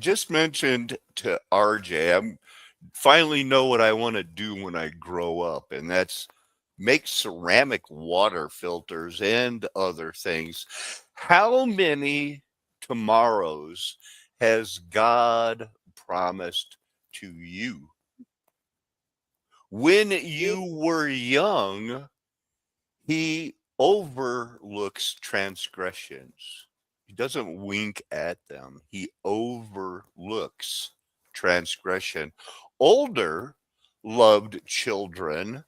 just mentioned to RJ, I'm finally know what I want to do when I grow up, and that's make ceramic water filters and other things. How many tomorrows has God promised to you? When you were young, he overlooks transgressions. He doesn't wink at them. He overlooks transgression. Older loved children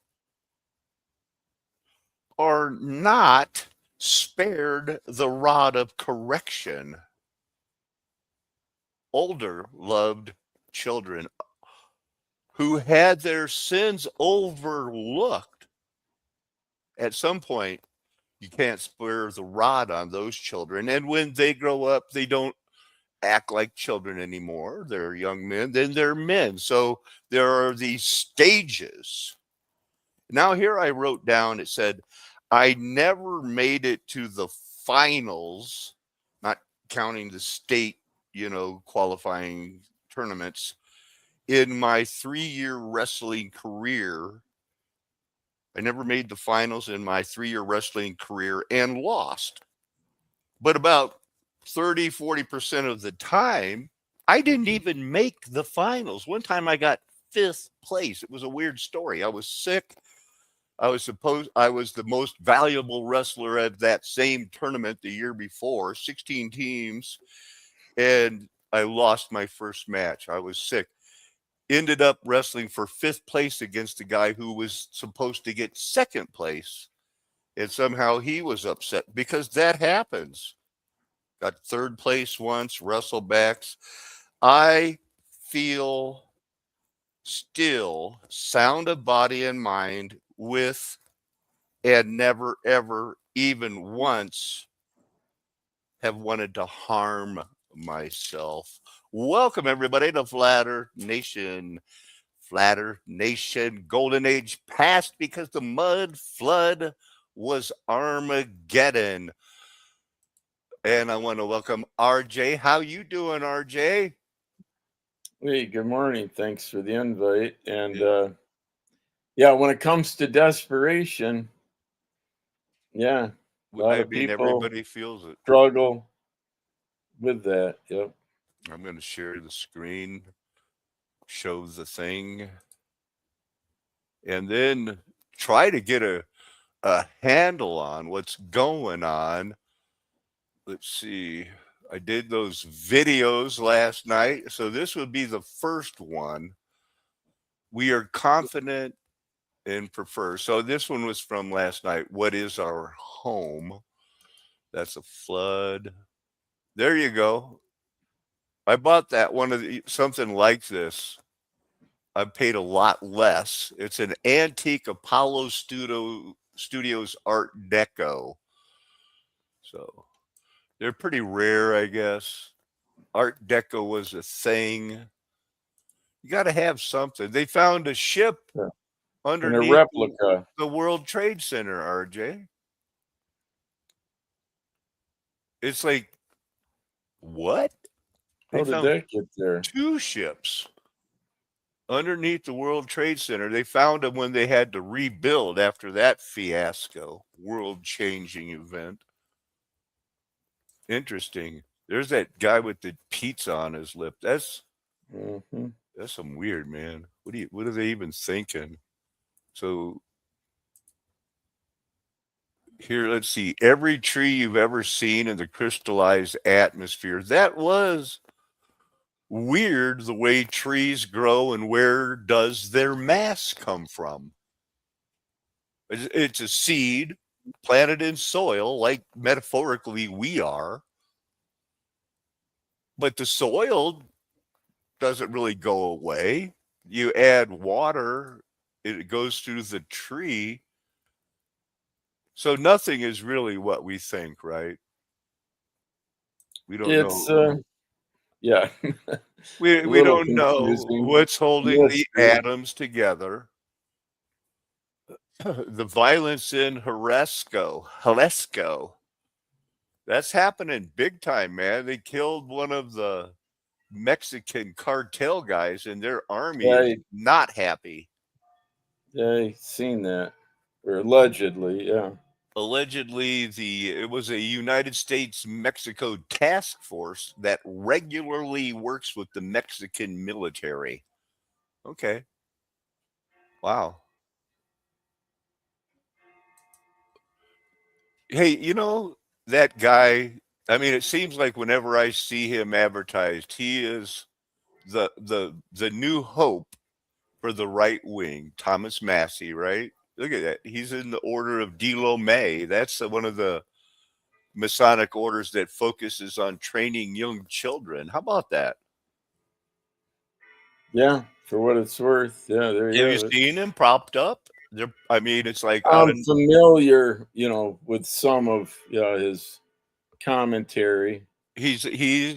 are not spared the rod of correction. Older loved children who had their sins overlooked at some point, you can't spare the rod on those children. And when they grow up, they don't act like children anymore. They're young men, then they're men. So there are these stages. Now, here I wrote down, it said, I never made it to the finals, not counting the state, qualifying tournaments, in my 3-year wrestling career. I never made the finals in my 3-year wrestling career and lost. But about 30-40% of the time, I didn't even make the finals. One time I got 5th place. It was a weird story. I was sick. I was the most valuable wrestler at that same tournament the year before, 16 teams, and I lost my first match. I was sick. Ended up wrestling for 5th place against a guy who was supposed to get 2nd place. And somehow he was upset because that happens. Got 3rd place once, wrestlebacks. I feel still sound of body and mind with and never, ever, even once have wanted to harm myself. Welcome, everybody, to Flatter Nation. Flatter Nation, Golden Age past because the mud flood was Armageddon. And I want to welcome RJ. How you doing, RJ? Hey, good morning. Thanks for the invite. And yeah, when it comes to desperation, yeah, a lot I of mean, people everybody feels it. struggle with that. Yep. I'm going to share the screen, show the thing, and then try to get a handle on what's going on. Let's see. I did those videos last night, so this would be the first one. We are confident and prefer. So this one was from last night. What is our home? That's a flood. There you go. I bought that one of something like this. I paid a lot less. It's an antique Apollo Studios Art Deco. So they're pretty rare, I guess. Art Deco was a thing. You got to have something. They found a ship Yeah. And a underneath replica. the World Trade Center, RJ. It's like, what? They How did found that get there? 2 ships underneath the World Trade Center. They found them when they had to rebuild after that fiasco, world-changing event. Interesting. There's that guy with the pizza on his lip. Hmm. That's some weird, man. What are they even thinking? So here, let's see. Every tree you've ever seen in the crystallized atmosphere. That was weird the way trees grow and where does their mass come from? It's a seed planted in soil, like metaphorically we are. But the soil doesn't really go away. You add water, it goes through the tree. So nothing is really what we think, right? We don't It's, know. yeah, We a we little don't know confusing. what's holding the Mystery. atoms together. The violence in Jalisco. That's happening big time, man. They killed one of the Mexican cartel guys, and their army is Right. not happy. Yeah, I seen that. Or allegedly, yeah. Allegedly, it was a United States Mexico task force that regularly works with the Mexican military. Okay. Wow. Hey, that guy, I mean, it seems like whenever I see him advertised, he is the new hope for the right wing, Thomas Massey, right? Look at that. He's in the order of Delo May. That's one of the Masonic orders that focuses on training young children. How about that? Yeah, for what it's worth. Yeah, there you Have you have it. seen him propped up? I mean, it's like out I'm of familiar, with some of his commentary. he's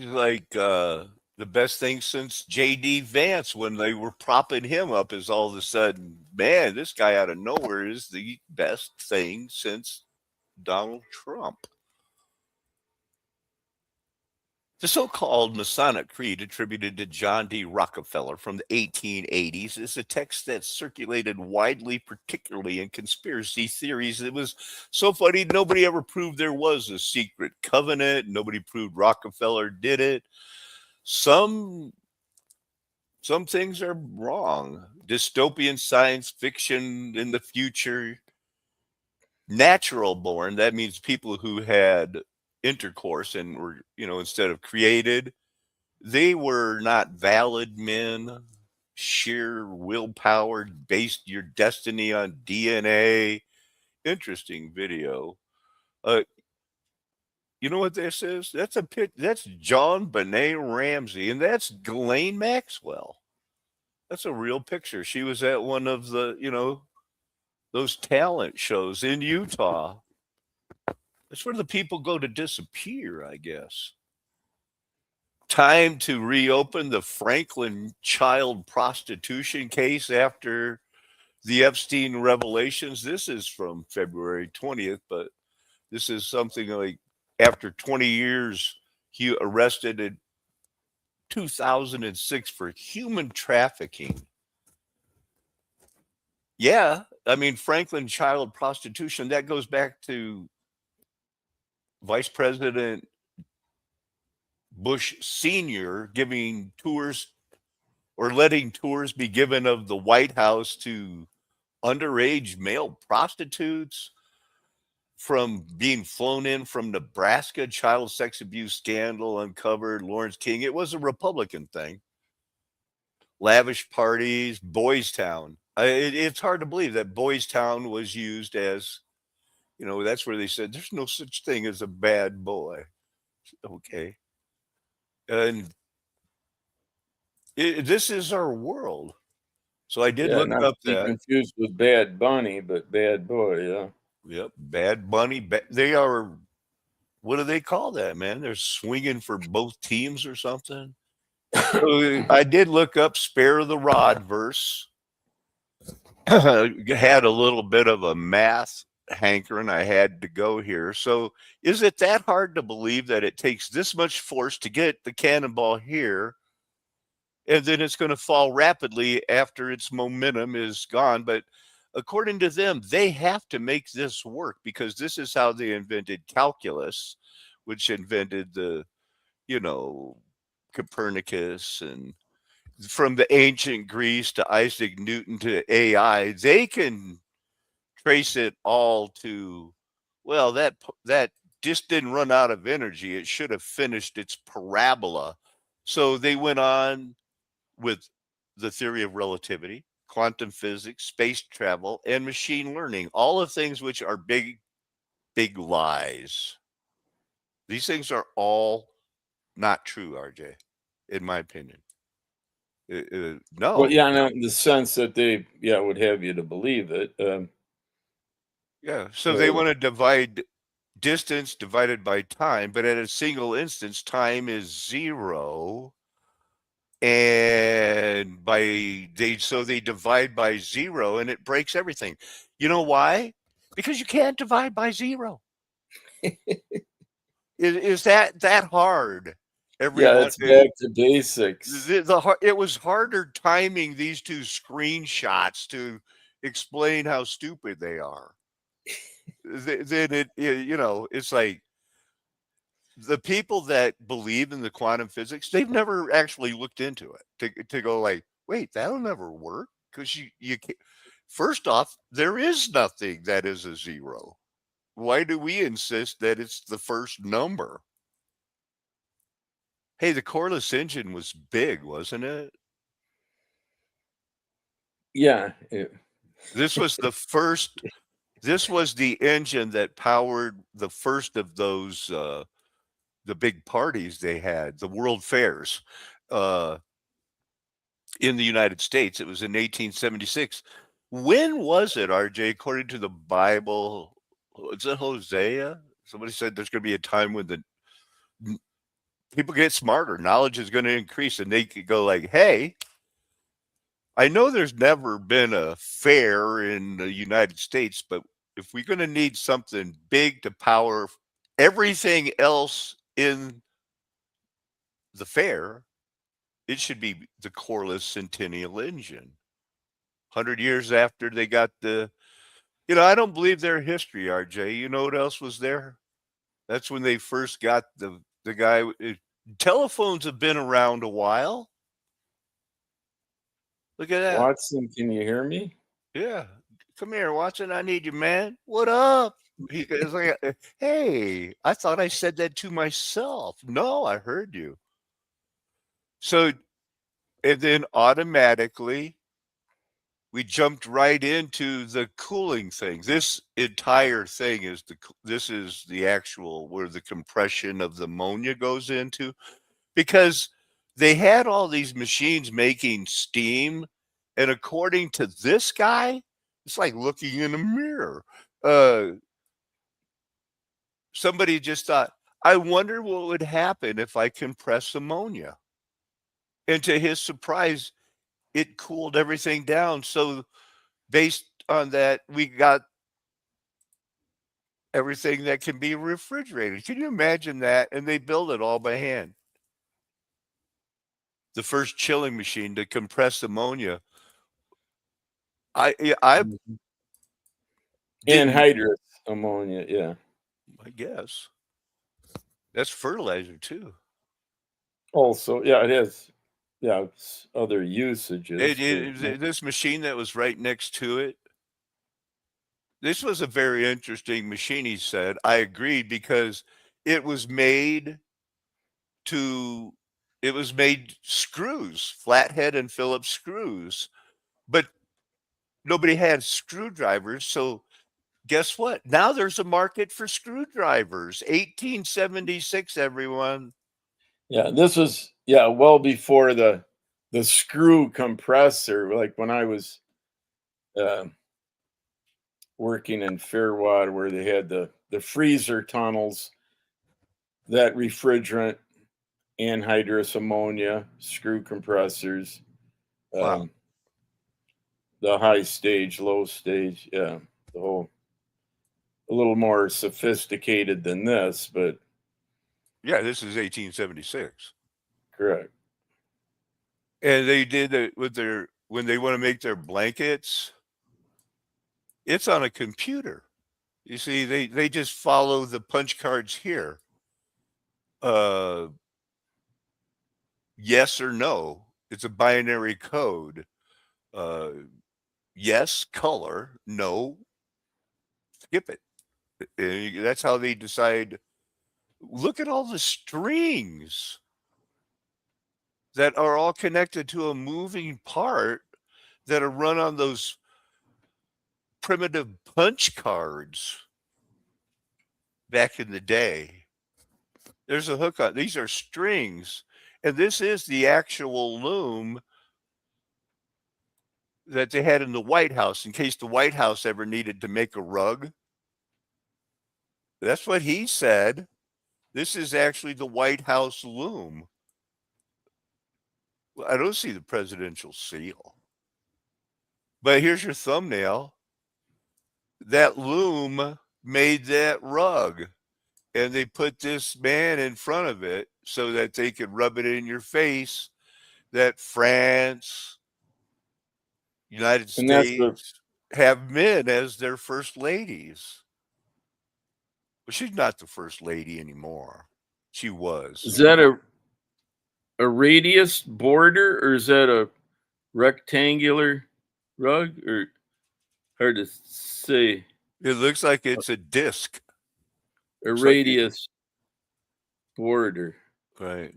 like the best thing since JD Vance when they were propping him up is all of a sudden, man, this guy out of nowhere is the best thing since Donald Trump. The so-called Masonic Creed attributed to John D. Rockefeller from the 1880s is a text that circulated widely, particularly in conspiracy theories. It was so funny, nobody ever proved there was a secret covenant. Nobody proved Rockefeller did it. Some things are wrong. Dystopian science fiction in the future, natural born, that means people who had intercourse and were, instead of created, they were not valid men. Sheer willpower based your destiny on DNA. Interesting video. Uh, you know what this is? That's a pic. That's John Benet Ramsey, and that's Ghislaine Maxwell. That's a real picture. She was at one of the, those talent shows in Utah. That's where the people go to disappear, I guess. Time to reopen the Franklin child prostitution case after the Epstein revelations. This is from February 20th, but this is something like after 20 years, he arrested in 2006 for human trafficking. Yeah, I mean, Franklin child prostitution, that goes back to Vice President Bush Sr. giving tours or letting tours be given of the White House to underage male prostitutes, from being flown in from Nebraska, child sex abuse scandal uncovered, Lawrence King. It was a Republican thing. Lavish parties, Boys Town. It's hard to believe that Boys Town was used as, that's where they said there's no such thing as a bad boy. Okay. And this is our world. So I did Yeah, look not up to be that. confused with Bad Bunny, but Bad Boy, yeah. Yep. Bad Bunny. They are, what do they call that, man? They're swinging for both teams or something. So I did look up Spare the Rod verse. Had a little bit of a math hankering. I had to go here. So is it that hard to believe that it takes this much force to get the cannonball here, and then it's going to fall rapidly after its momentum is gone? But according to them, they have to make this work because this is how they invented calculus, which invented the, Copernicus, and from the ancient Greece to Isaac Newton to AI. They can trace it all to, well, that just didn't run out of energy. It should have finished its parabola. So they went on with the theory of relativity, quantum physics, space travel, and machine learning, all of things which are big, big lies. These things are all not true, RJ, in my opinion. No. Well, yeah, not in the sense that they, would have you to believe it. Yeah. So they want to divide distance divided by time, but at a single instance, time is zero. And they divide by zero and it breaks everything. You know why? Because you can't divide by zero. Is that hard? Yeah, Everyone, it's back to basics. it was harder timing these two screenshots to explain how stupid they are. Then it's like the people that believe in the quantum physics, they've never actually looked into it to go like, wait, that'll never work because you can't. First off, there is nothing that is a zero. Why do we insist that it's the first number? Hey, the Corliss engine was big, wasn't it? Yeah. This was the first. This was the engine that powered the first of those the big parties they had, the World Fairs, uh, in the United States. It was in 1876. When was it, RJ? According to the Bible, is it Hosea? Somebody said there's going to be a time when the people get smarter, knowledge is going to increase, and they could go like, "Hey, I know there's never been a fair in the United States, but if we're going to need something big to power everything else in the fair, it should be the Corliss Centennial engine." 100 years after they got I don't believe their history, RJ. You know what else was there? That's when they first got the guy. Telephones have been around a while. Look at that. Watson, can you hear me? Yeah. Come here, Watson. I need you, man. What up? He goes like, hey, I thought I said that to myself. No, I heard you. So, and then automatically we jumped right into the cooling thing. This entire thing is this is the actual where the compression of the ammonia goes into, because they had all these machines making steam, and according to this guy, it's like looking in a mirror. Somebody just thought, I wonder what would happen if I compress ammonia. And to his surprise, it cooled everything down. So based on that, we got everything that can be refrigerated. Can you imagine that? And they build it all by hand. The first chilling machine to compress ammonia. I Anhydrous ammonia, yeah. I guess that's fertilizer too. Also, yeah, it has. Yeah, it's other usages. This machine that was right next to it. This was a very interesting machine, he said. I agreed because it was made screws, flathead and Phillips screws, but nobody had screwdrivers. So guess what? Now there's a market for screwdrivers. 1876, everyone. Yeah, this was well before the screw compressor. Like when I was working in Fairwater, where they had the freezer tunnels, that refrigerant, anhydrous ammonia, screw compressors, Wow. the high stage, low stage, yeah, the whole, a little more sophisticated than this, but Yeah, this is 1876. correct. And they did it with when they want to make their blankets, it's on a computer. You see, they just follow the punch cards here. Yes or no. It's a binary code. Yes, color. No, skip it. That's how they decide. Look at all the strings that are all connected to a moving part that are run on those primitive punch cards back in the day. There's a hook on. These are strings, and this is the actual loom that they had in the White House in case the White House ever needed to make a rug. That's what he said. This is actually the White House loom. Well, I don't see the presidential seal. But here's your thumbnail. That loom made that rug. and they put this man in front of it so that they could rub it in your face that France, United And that's the States have men as their first ladies. But she's not the first lady anymore. She was. is that a radius border or is that a rectangular rug or hard to say? It looks like it's a disc. A Looks like it- radius border. Right.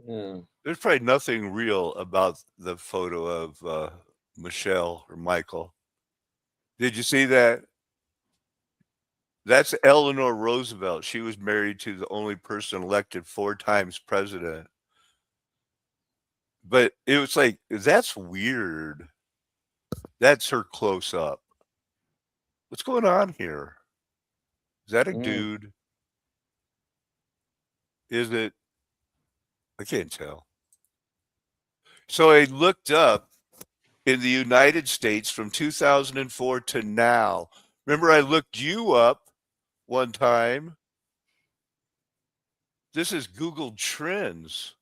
Yeah. There's probably nothing real about the photo of Michelle or Michael. Did you see that? That's Eleanor Roosevelt. She was married to the only person elected 4 times president. But it was like, that's weird. That's her close up. What's going on here? Is that a dude? Is it? I can't tell. So I looked up in the United States from 2004 to now. Remember, I looked you up one time. This is Google Trends.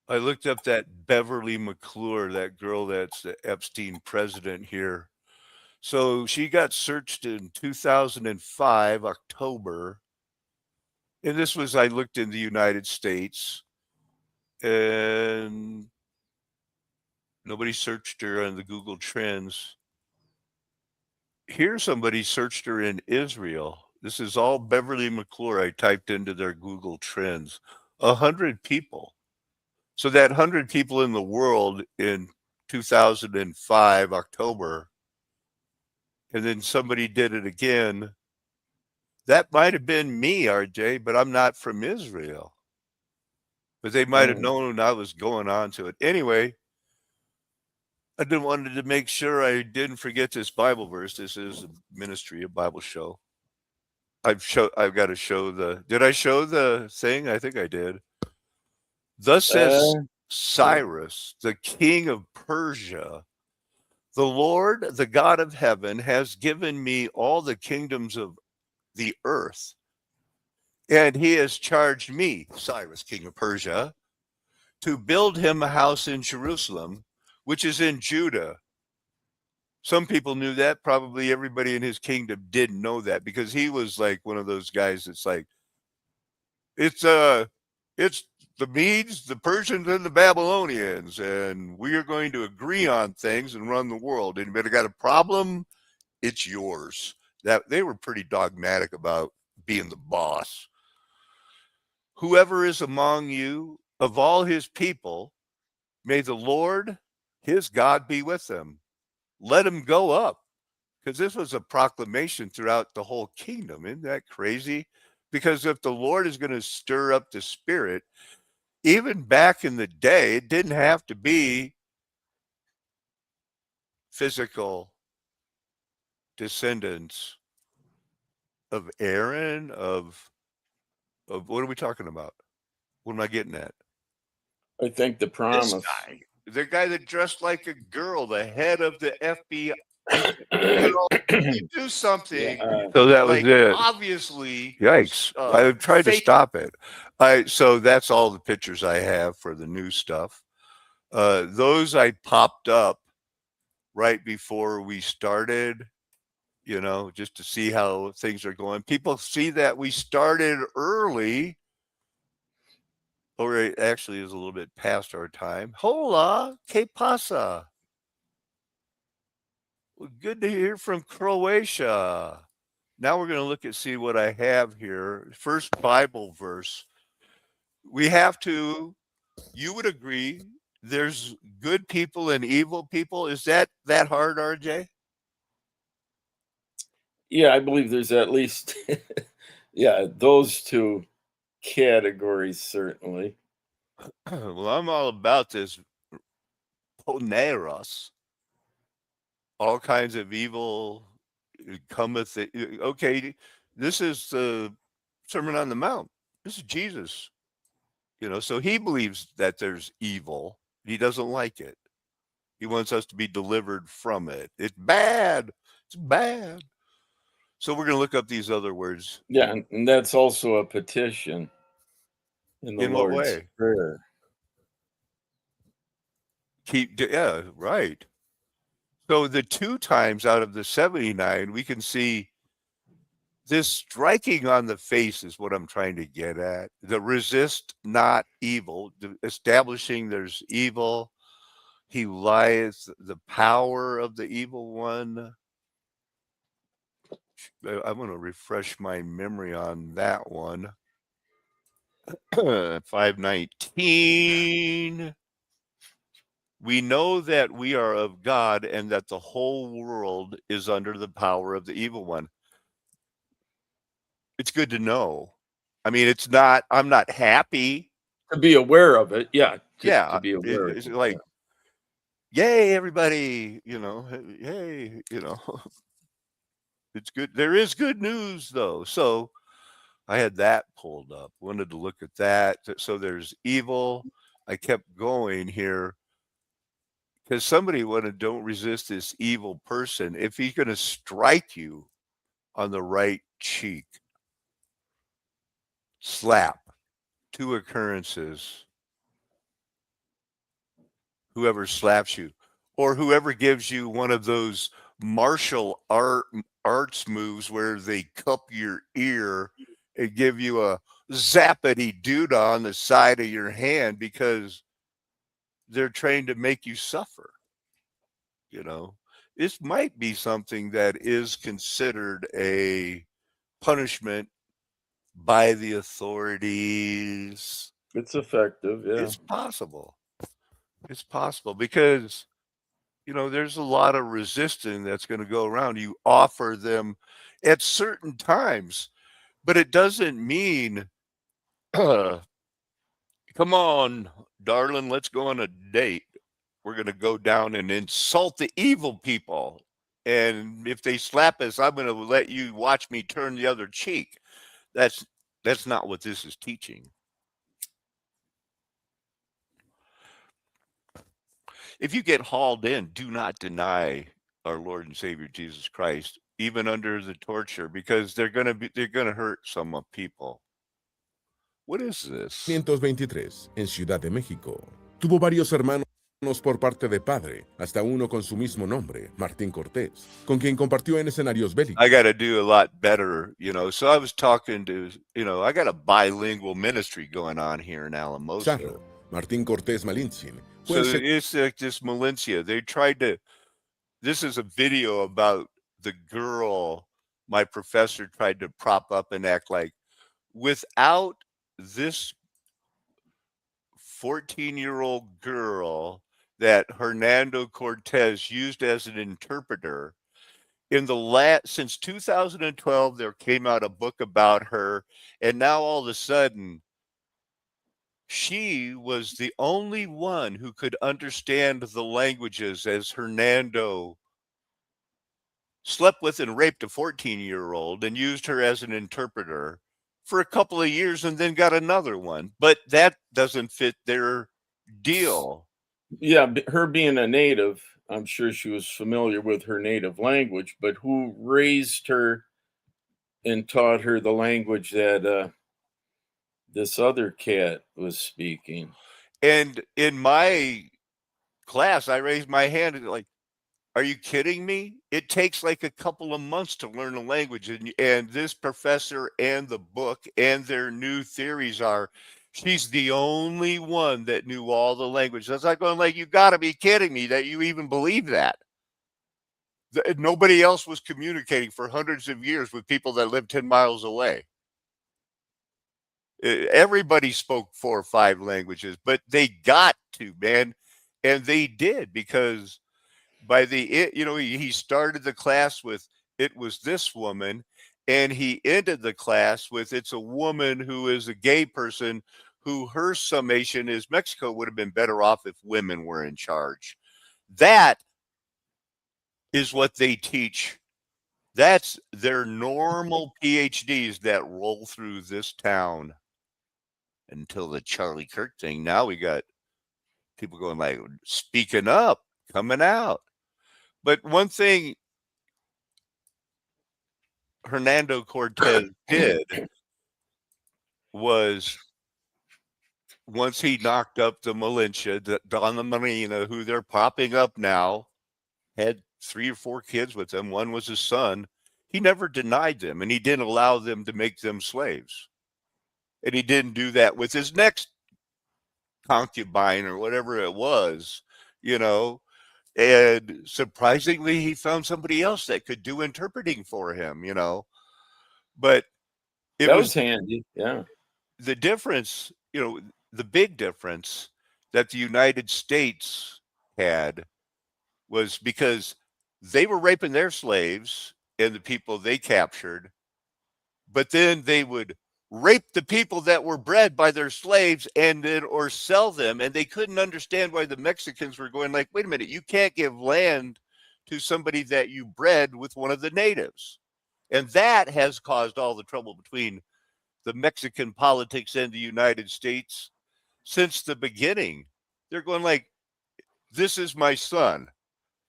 I looked up that Beverly McClure, that girl that's the Epstein president here. So she got searched in 2005, October. And this was, I looked in the United States, and nobody searched her on the Google Trends. Here, somebody searched her in Israel. This is all Beverly McClure. I typed into their Google Trends. 100 people. So that 100 people in the world in 2005, October, and then somebody did it again. That might have been me, RJ, but I'm not from Israel. But they might have known I was going on to it. Anyway, I didn't wanted to make sure I didn't forget this Bible verse. This is a ministry, a Bible show. I've got to show did I show the thing? I think I did. Thus says Cyrus, the king of Persia, the Lord, the God of heaven, has given me all the kingdoms of the earth. And he has charged me, Cyrus, king of Persia, to build him a house in Jerusalem, which is in Judah. Some people knew that. Probably everybody in his kingdom didn't know that, because he was like one of those guys that's like, it's the Medes, the Persians, and the Babylonians, and we are going to agree on things and run the world. Anybody got a problem? It's yours. That they were pretty dogmatic about being the boss. Whoever is among you of all his people, may the Lord, his God, be with them. Let him go up. Because this was a proclamation throughout the whole kingdom. Isn't that crazy? Because if the Lord is going to stir up the spirit, even back in the day, it didn't have to be physical descendants of Aaron, of what are we talking about? What am I getting at? I think the promise. This guy, the guy that dressed like a girl, the head of the FBI. You do something. So that was it. Obviously, yikes! I tried to stop it. So that's all the pictures I have for the new stuff. Those I popped up right before we started, just to see how things are going. People see that we started early, or it actually is a little bit past our time. Hola, que pasa? Well, good to hear from Croatia. Now we're going to look at see what I have here. First Bible verse. We have to, you would agree, there's good people and evil people. Is that hard, RJ? Yeah, I believe there's at least, those two categories, certainly. Well, I'm all about this poneros. All kinds of evil cometh. Okay, this is the Sermon on the Mount. This is Jesus. So he believes that there's evil. He doesn't like it. He wants us to be delivered from it. It's bad. It's bad. So we're going to look up these other words. Yeah, and that's also a petition in the In what Lord's way? Prayer. Yeah, right. So the 2 times out of the 79, we can see this striking on the face is what I'm trying to get at. The resist not evil, establishing there's evil. He lies, the power of the evil one. I'm going to refresh my memory on that one. 519. We know that we are of God and that the whole world is under the power of the evil one. It's good to know. I mean, I'm not happy. To be aware of it, yeah. Yeah, To be aware it's of it. like, yay, everybody, yay, it's good. There is good news, though. So I had that pulled up, wanted to look at that. So there's evil. I kept going here because somebody wanted, don't resist this evil person. If he's going to strike you on the right cheek, slap, 2 occurrences. Whoever slaps you, or whoever gives you one of those martial arts moves where they cup your ear and give you a zappity doodah on the side of your hand because they're trained to make you suffer. This might be something that is considered a punishment by the authorities. It's effective, yeah. It's possible. It's possible because there's a lot of resistance that's going to go around. You offer them at certain times, but it doesn't mean, come on, darling, let's go on a date. We're going to go down and insult the evil people. And if they slap us, I'm going to let you watch me turn the other cheek. That's not what this is teaching. If you get hauled in, do not deny our Lord and Savior Jesus Christ, even under the torture, because they're going to hurt some people. What is this? 523, en Ciudad de México. Tuvo varios hermanos por parte de padre, hasta uno con su mismo nombre, Martín Cortés, con quien compartió en escenarios bélicos. I got to do a lot better, So I was talking to, I got a bilingual ministry going on here in Alamosa. Zarro, Martín Cortés Malintzin. So it's like this Malincia. This is a video about the girl my professor tried to prop up and act like. Without this 14-year-old girl that Hernando Cortez used as an interpreter, since 2012, there came out a book about her, and now all of a sudden, she was the only one who could understand the languages, as Hernando slept with and raped a 14-year-old and used her as an interpreter for a couple of years and then got another one. But that doesn't fit their deal. Yeah, her being a native, I'm sure she was familiar with her native language, but who raised her and taught her the language that this other cat was speaking? And in my class, I raised my hand and like, are you kidding me? It takes like a couple of months to learn a language. And this professor and the book and their new theories are, she's the only one that knew all the language. That's like going like, you got to be kidding me that you even believe that. Nobody else was communicating for hundreds of years with people that lived 10 miles away. Everybody spoke 4 or 5 languages, but they got to, man. And they did, because by he started the class with, it was this woman, and he ended the class with, it's a woman who is a gay person who her summation is Mexico would have been better off if women were in charge. That is what they teach. That's their normal PhDs that roll through this town until the Charlie Kirk thing. Now we got people going like, speaking up, coming out. But one thing Hernando Cortez did was, once he knocked up the Malinche, Don the Marina, who they're popping up now, had 3 or 4 kids with him. One was his son. He never denied them, and he didn't allow them to make them slaves. And he didn't do that with his next concubine or whatever it was, you know. And surprisingly, he found somebody else that could do interpreting for him, you know. But it That was was handy. Yeah. the difference, you know, the big difference that the United States had was because they were raping their slaves and the people they captured, but then they would rape the people that were bred by their slaves and then or sell them. And they couldn't understand why the Mexicans were going like, wait a minute, you can't give land to somebody that you bred with one of the natives. And that has caused all the trouble between the Mexican politics and the United States since the beginning. They're going like, this is my son.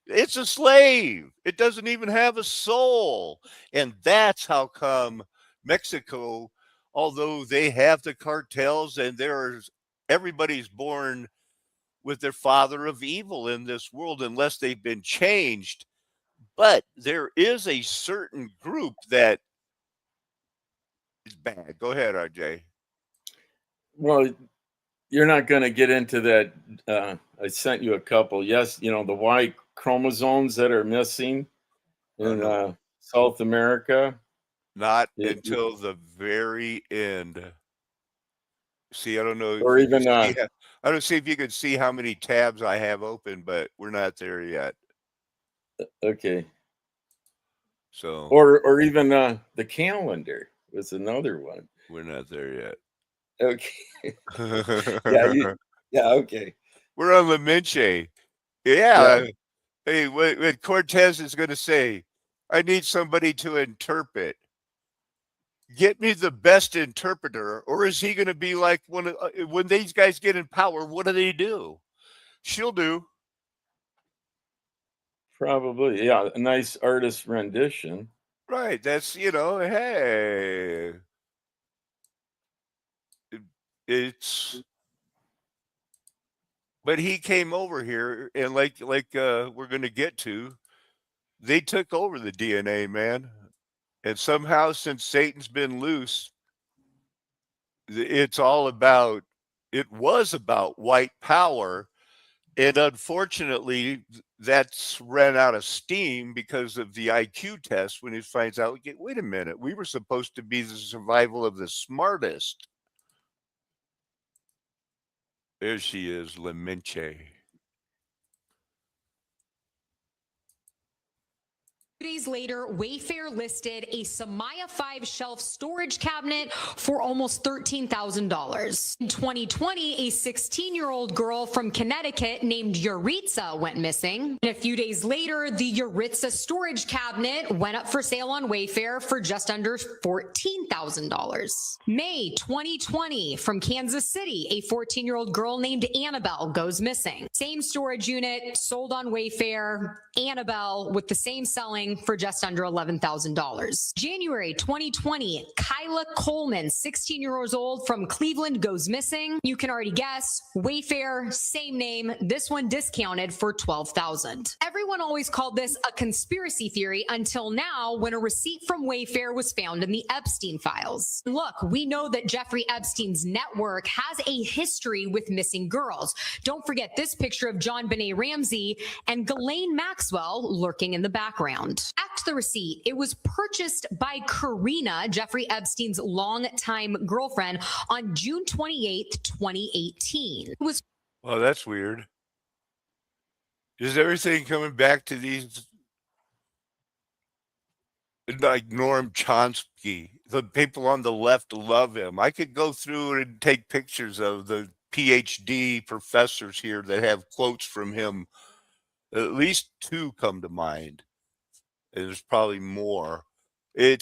It's a slave. It doesn't even have a soul. And that's how come Mexico, although they have the cartels and everybody's born with their father of evil in this world unless they've been changed. But there is a certain group that is bad. Go ahead, RJ. Well, you're not going to get into that. I sent you a couple. Yes, the Y chromosomes that are missing in South America. Not until the very end. See, I don't know. Or even I don't see if you can see how many tabs I have open, but we're not there yet. Okay. So or even the calendar was another one. We're not there yet. Okay. Yeah, okay. We're on La Minche. Yeah. Hey, what Cortez is going to say, I need somebody to interpret. Get me the best interpreter, or is he going to be like when these guys get in power, what do? She'll do. Probably, yeah. A nice artist rendition. Right. That's, hey. But he came over here and like we're going to get to, they took over the DNA, man. And somehow since Satan's been loose, it was about white power. And unfortunately, that's ran out of steam because of the IQ test when he finds out, wait a minute, we were supposed to be the survival of the smartest. There she is, La Minche. 2 days later, Wayfair listed a Samaya 5 shelf storage cabinet for almost $13,000. In 2020, a 16-year-old girl from Connecticut named Yuritsa went missing. And a few days later, the Yuritsa storage cabinet went up for sale on Wayfair for just under $14,000. May 2020, from Kansas City, a 14-year-old girl named Annabelle goes missing. Same storage unit, sold on Wayfair, Annabelle with the same selling for just under $11,000. January 2020, Kyla Coleman, 16 years old from Cleveland, goes missing. You can already guess, Wayfair, same name, this one discounted for $12,000. Everyone always called this a conspiracy theory until now, when a receipt from Wayfair was found in the Epstein files. Look, we know that Jeffrey Epstein's network has a history with missing girls. Don't forget this picture of JonBenét Ramsey and Ghislaine Maxwell lurking in the background. Back to the receipt. It was purchased by Karina, Jeffrey Epstein's longtime girlfriend, on June 28th, 2018. Well, that's weird. Is everything coming back to these, like Noam Chomsky? The people on the left love him. I could go through and take pictures of the PhD professors here that have quotes from him. At least 2 come to mind. There's probably more. You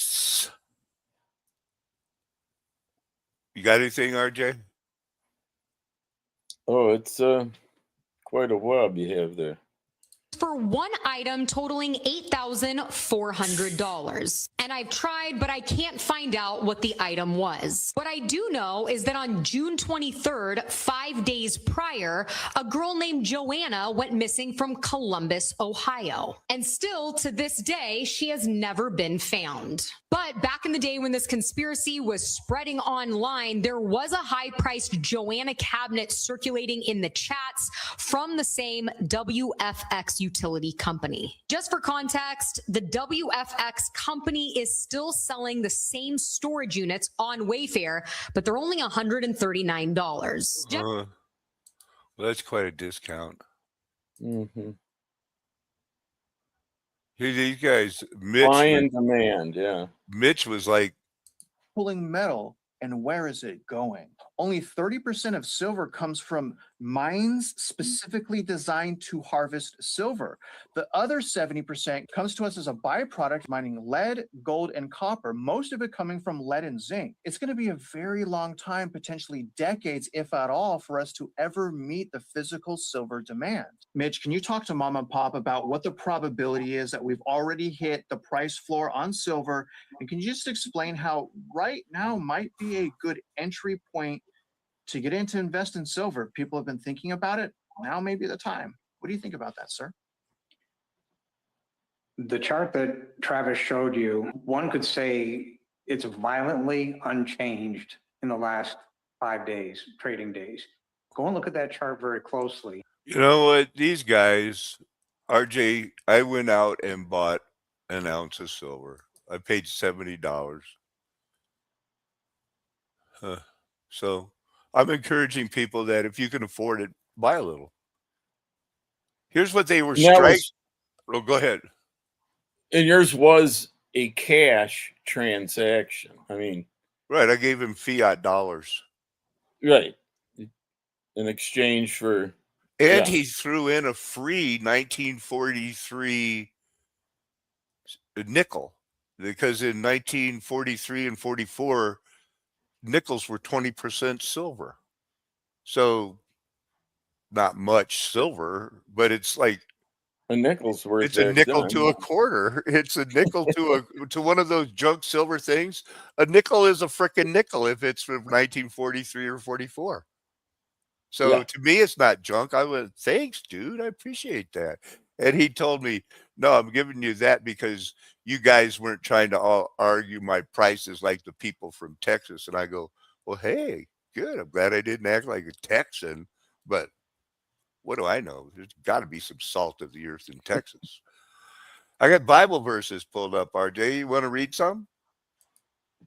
got anything, RJ? Oh, it's quite a web you have there. for one item totaling $8,400. And I've tried, but I can't find out what the item was. What I do know is that on June 23rd, 5 days prior, a girl named Joanna went missing from Columbus, Ohio. And still to this day, she has never been found. But back in the day when this conspiracy was spreading online, there was a high-priced Joanna cabinet circulating in the chats from the same WFX utility company. Just for context, the WFX company is still selling the same storage units on Wayfair, but they're only $139. Well, that's quite a discount. Mm-hmm. These guys, Supply and demand, yeah. Mitch was like, pulling metal, and where is it going? Only 30% of silver comes from mines specifically designed to harvest silver. The other 70% comes to us as a byproduct mining lead, gold, and copper, most of it coming from lead and zinc. It's going to be a very long time, potentially decades, if at all, for us to ever meet the physical silver demand. Mitch, can you talk to Mom and Pop about what the probability is that we've already hit the price floor on silver? And can you just explain how right now might be a good entry point to get into invest in silver? People have been thinking about it. Now may be the time. What do you think about that, sir? The chart that Travis showed you, one could say it's violently unchanged in the last 5 days, trading days. Go and look at that chart very closely. you know what? These guys, RJ, I went out and bought an ounce of silver. I paid $70. So I'm encouraging people that if you can afford it, buy a little. Here's what they were striking. Oh, go ahead. And yours was a cash transaction. I mean, Right. I gave him fiat dollars. right. In exchange for, And yeah. he threw in a free 1943 nickel because in 1943 and 44, nickels were 20% silver. So not much silver, but it's like a nickel's worth. it's a nickel to a quarter. It's a nickel to one of those junk silver things. A nickel is a frickin' nickel if it's from 1943 or 44. So Yeah. to me, it's not junk. I went, thanks, dude. I appreciate that. And he told me, no, I'm giving you that because you guys weren't trying to all argue my prices like the people from Texas. And I go, well, hey, good. I'm glad I didn't act like a Texan, but what do I know? There's got to be some salt of the earth in Texas. I got Bible verses pulled up, RJ. You want to read some?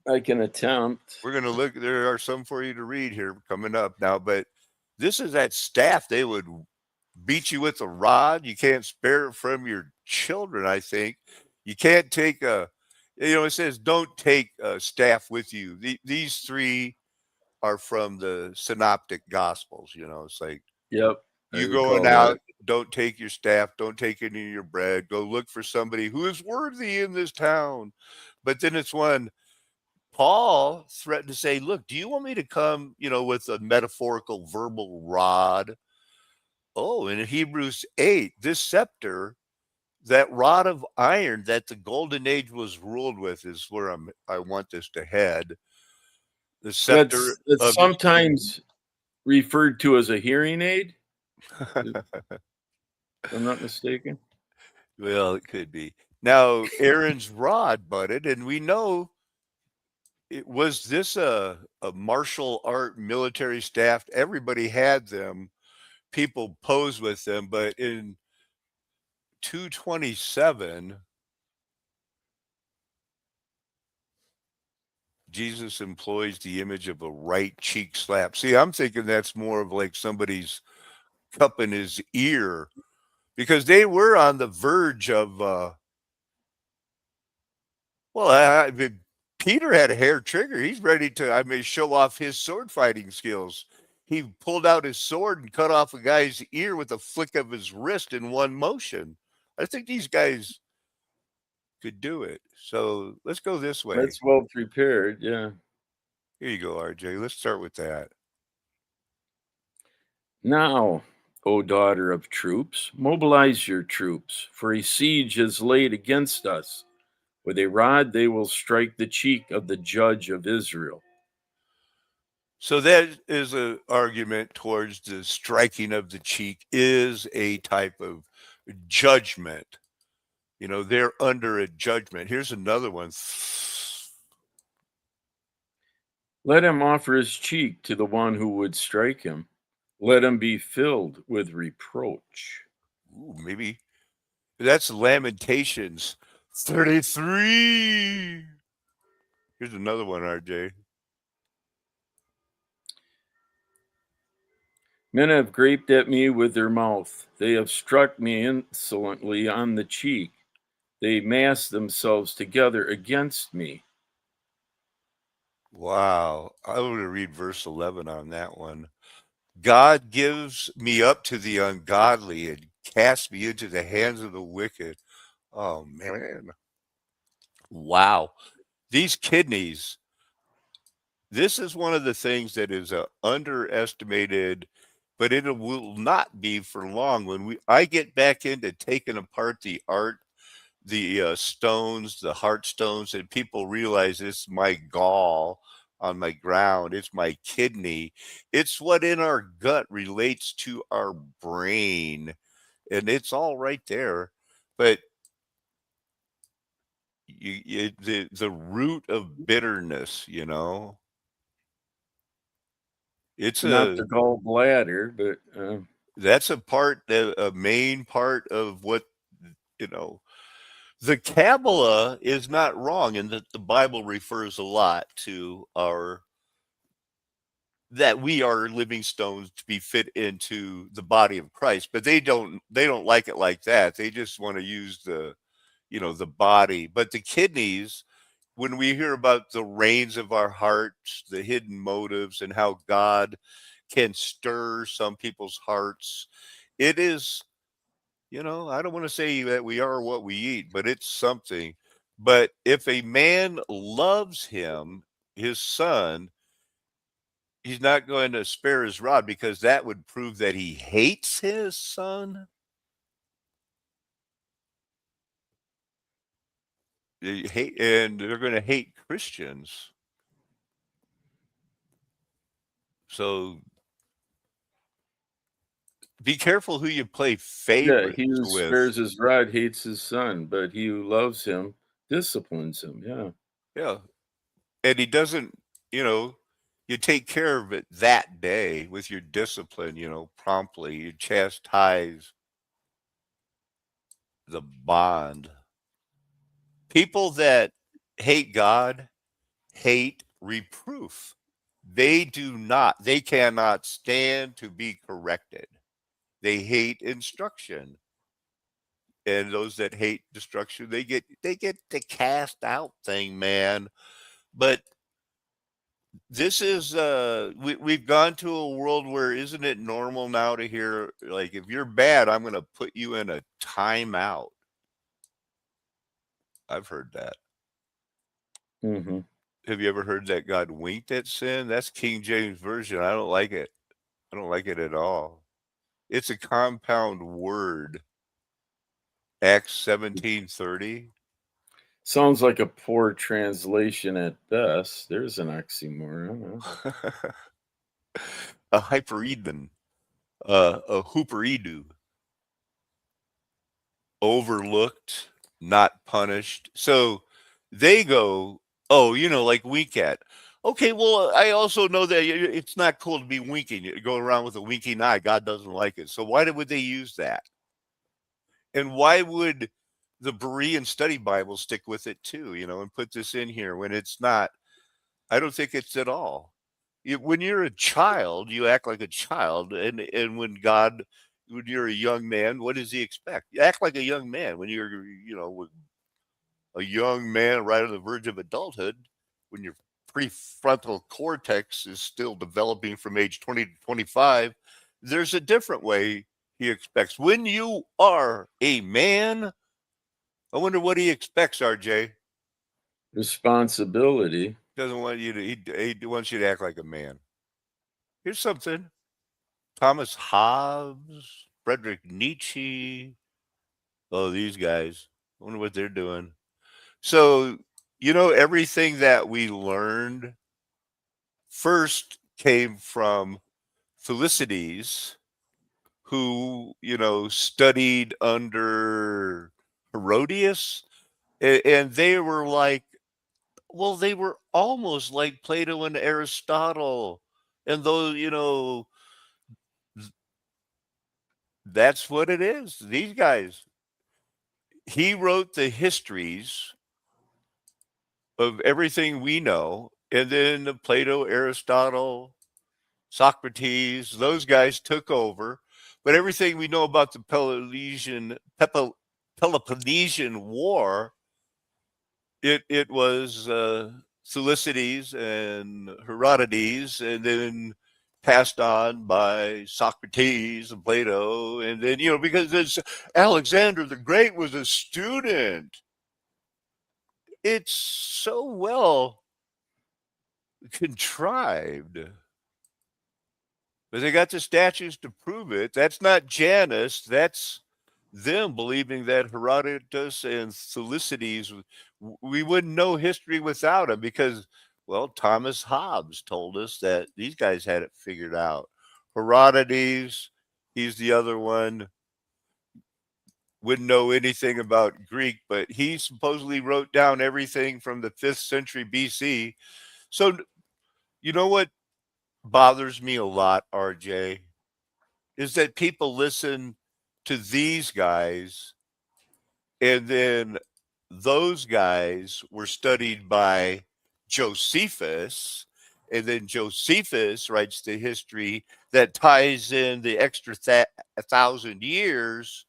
I can attempt. We're going to look. There are some for you to read here coming up now, but this is that staff. They would beat you with a rod. You can't spare it from your children, I think. You can't take it says don't take a staff with you. These three are from the synoptic gospels. It's like, Yep. you going out, don't take your staff, don't take any of your bread. Go look for somebody who is worthy in this town. But then it's when Paul threatened to say, look, do you want me to come, with a metaphorical verbal rod? Oh, in Hebrews 8, this scepter, that rod of iron that the golden age was ruled with is where I want this to head. The scepter That's sometimes referred to as a hearing aid. If I'm not mistaken. Well, it could be. Now, Aaron's rod budded, and we know was this a martial art military staff? Everybody had them. People posed with them, but in 227, Jesus employs the image of a right cheek slap. See, I'm thinking that's more of like somebody's cupping his ear because they were on the verge of Peter had a hair trigger. He's ready to show off his sword fighting skills. He pulled out his sword and cut off a guy's ear with a flick of his wrist in one motion. I think these guys could do it. So let's go this way. That's well prepared. Yeah. Here you go, RJ. Let's start with that. Now, O daughter of troops, mobilize your troops, for a siege is laid against us. With a rod they will strike the cheek of the judge of Israel. So that is an argument towards the striking of the cheek is a type of judgment. You know, they're under a judgment. Here's another one. Let him offer his cheek to the one who would strike him. Let him be filled with reproach. Ooh, maybe that's Lamentations 33. Here's another one, RJ. Men have gaped at me with their mouth. They have struck me insolently on the cheek. They mass themselves together against me. Wow. I want to read verse 11 on that one. God gives me up to the ungodly and casts me into the hands of the wicked. Oh, man. Wow. These kidneys, this is one of the things that is underestimated, but it will not be for long. When I get back into taking apart the art, the stones, the heart stones, and people realize it's my gall on my ground, it's my kidney, it's what in our gut relates to our brain, and it's all right there. But the root of bitterness, you know, it's Not the gallbladder, but that's a main part of what, you know, the Kabbalah is not wrong in that the Bible refers a lot to that we are living stones to be fit into the body of Christ, but they don't like it like that. They just want to use the, you know, the body. But the kidneys, when we hear about the reins of our hearts, the hidden motives, and how God can stir some people's hearts, it is, you know, I don't want to say that we are what we eat, but it's something. But if a man loves his son, he's not going to spare his rod, because that would prove that he hates his son. And they're going to hate Christians. So be careful who you play yeah, favorites he who with. spares his rod hates his son, but he who loves him disciplines him. Yeah. Yeah. And he doesn't, you know, you take care of it that day with your discipline, you know, promptly. You chastise the bond. People that hate God hate reproof. They cannot stand to be corrected. They hate instruction. And those that hate destruction, they get the cast out thing, man. But this is we've gone to a world where, isn't it normal now to hear, like, if you're bad, I'm going to put you in a timeout. I've heard that. Mm-hmm. Have you ever heard that God winked at sin? That's King James Version. I don't like it. I don't like it at all. It's a compound word. Acts 17:30. Sounds like a poor translation at best. There's an oxymoron. A hyperedon. A hooperedu. Overlooked, not punished. So they go, oh, you know, like wink at. Okay, well, I also know that it's not cool to be winking. You go around with a winking eye. God doesn't like it. So why would they use that? And why would the Berean Study Bible stick with it too, you know, and put this in here when it's not? I don't think it's at all. When you're a child, you act like a child, and when you're a young man, what does he expect? You act like a young man when you're, you know, a young man right on the verge of adulthood, when your prefrontal cortex is still developing from age 20 to 25. There's a different way he expects. When you are a man, I wonder what he expects, RJ. Responsibility. Doesn't want you to, he wants you to act like a man. Here's something. Thomas Hobbes, Friedrich Nietzsche. Oh, these guys. I wonder what they're doing. So, everything that we learned first came from Thucydides, who, studied under Herodias. And they were like, well, they were almost like Plato and Aristotle. And though, that's what it is. These guys, he wrote the histories of everything we know. And then Plato, Aristotle, Socrates, those guys took over. But everything we know about the Peloponnesian War, it was Thucydides and Herodotus, and then passed on by Socrates and Plato, and then because Alexander the Great was a student. It's so well contrived. But they got the statues to prove it. That's not Janus. That's them believing that Herodotus and Thucydides, we wouldn't know history without them because, well, Thomas Hobbes told us that these guys had it figured out. Herodotus, he's the other one, wouldn't know anything about Greek, but he supposedly wrote down everything from the 5th century BC. So, you know what bothers me a lot, RJ, is that people listen to these guys, and then those guys were studied by Josephus, and then Josephus writes the history that ties in the extra 1,000 years,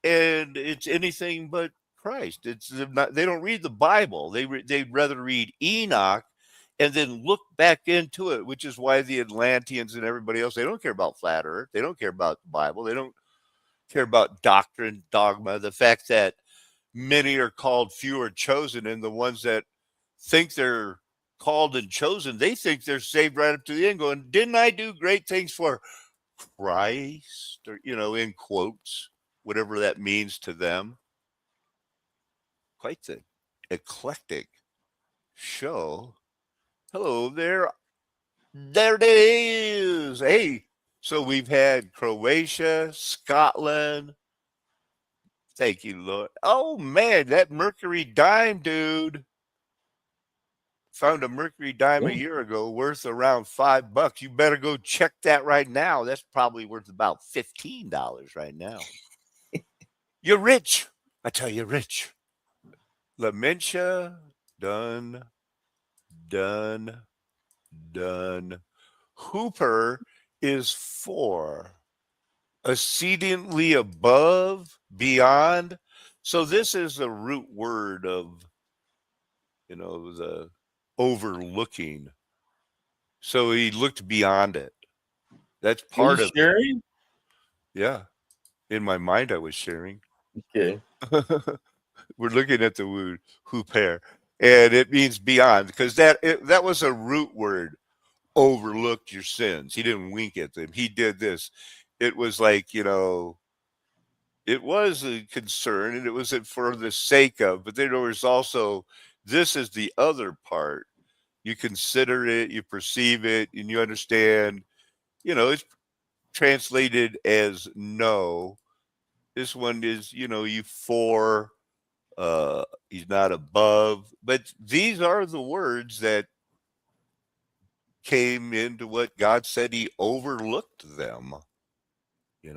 and it's anything but Christ. It's not, they don't read the Bible. They'd rather read Enoch and then look back into it, which is why the Atlanteans and everybody else, they don't care about flat earth. They don't care about the Bible. They don't care about doctrine, dogma, the fact that many are called, few are chosen, and the ones that think they're called and chosen, they think they're saved right up to the end, going, didn't I do great things for Christ? Or, in quotes, whatever that means to them. Quite the eclectic show. Hello there. There it is. Hey, so we've had Croatia, Scotland. Thank you, Lord. Oh, man, that Mercury dime, dude. Found a Mercury dime a year ago worth around $5. You better go check that right now. That's probably worth about $15 right now. You're rich. I tell you, rich. Lamentia, done. Hooper is 4. Exceedingly above, beyond. So this is the root word of, the overlooking. So he looked beyond it. That's part of sharing. it. Yeah. In my mind, I was sharing. Okay. We're looking at the word hooper, and it means beyond, because that was a root word. Overlooked your sins. He didn't wink at them. He did this. It was like, it was a concern, and it was for the sake of, but there was also, this is the other part. You consider it, you perceive it, and you understand, it's translated as no. This one is, you 4, he's not above, but these are the words that came into what God said. He overlooked them,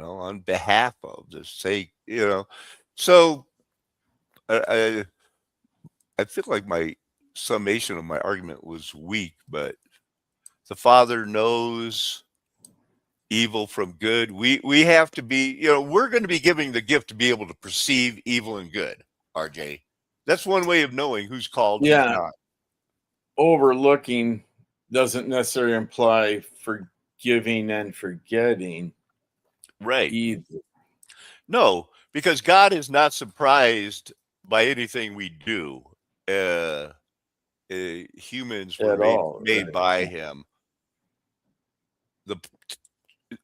on behalf of the sake, So I feel like my summation of my argument was weak, but the Father knows evil from good. We have to be, we're going to be giving the gift to be able to perceive evil and good, RJ. That's one way of knowing who's called, who's not. Overlooking doesn't necessarily imply forgiving and forgetting. Right. Either. No, because God is not surprised by anything we do. Humans were made by him.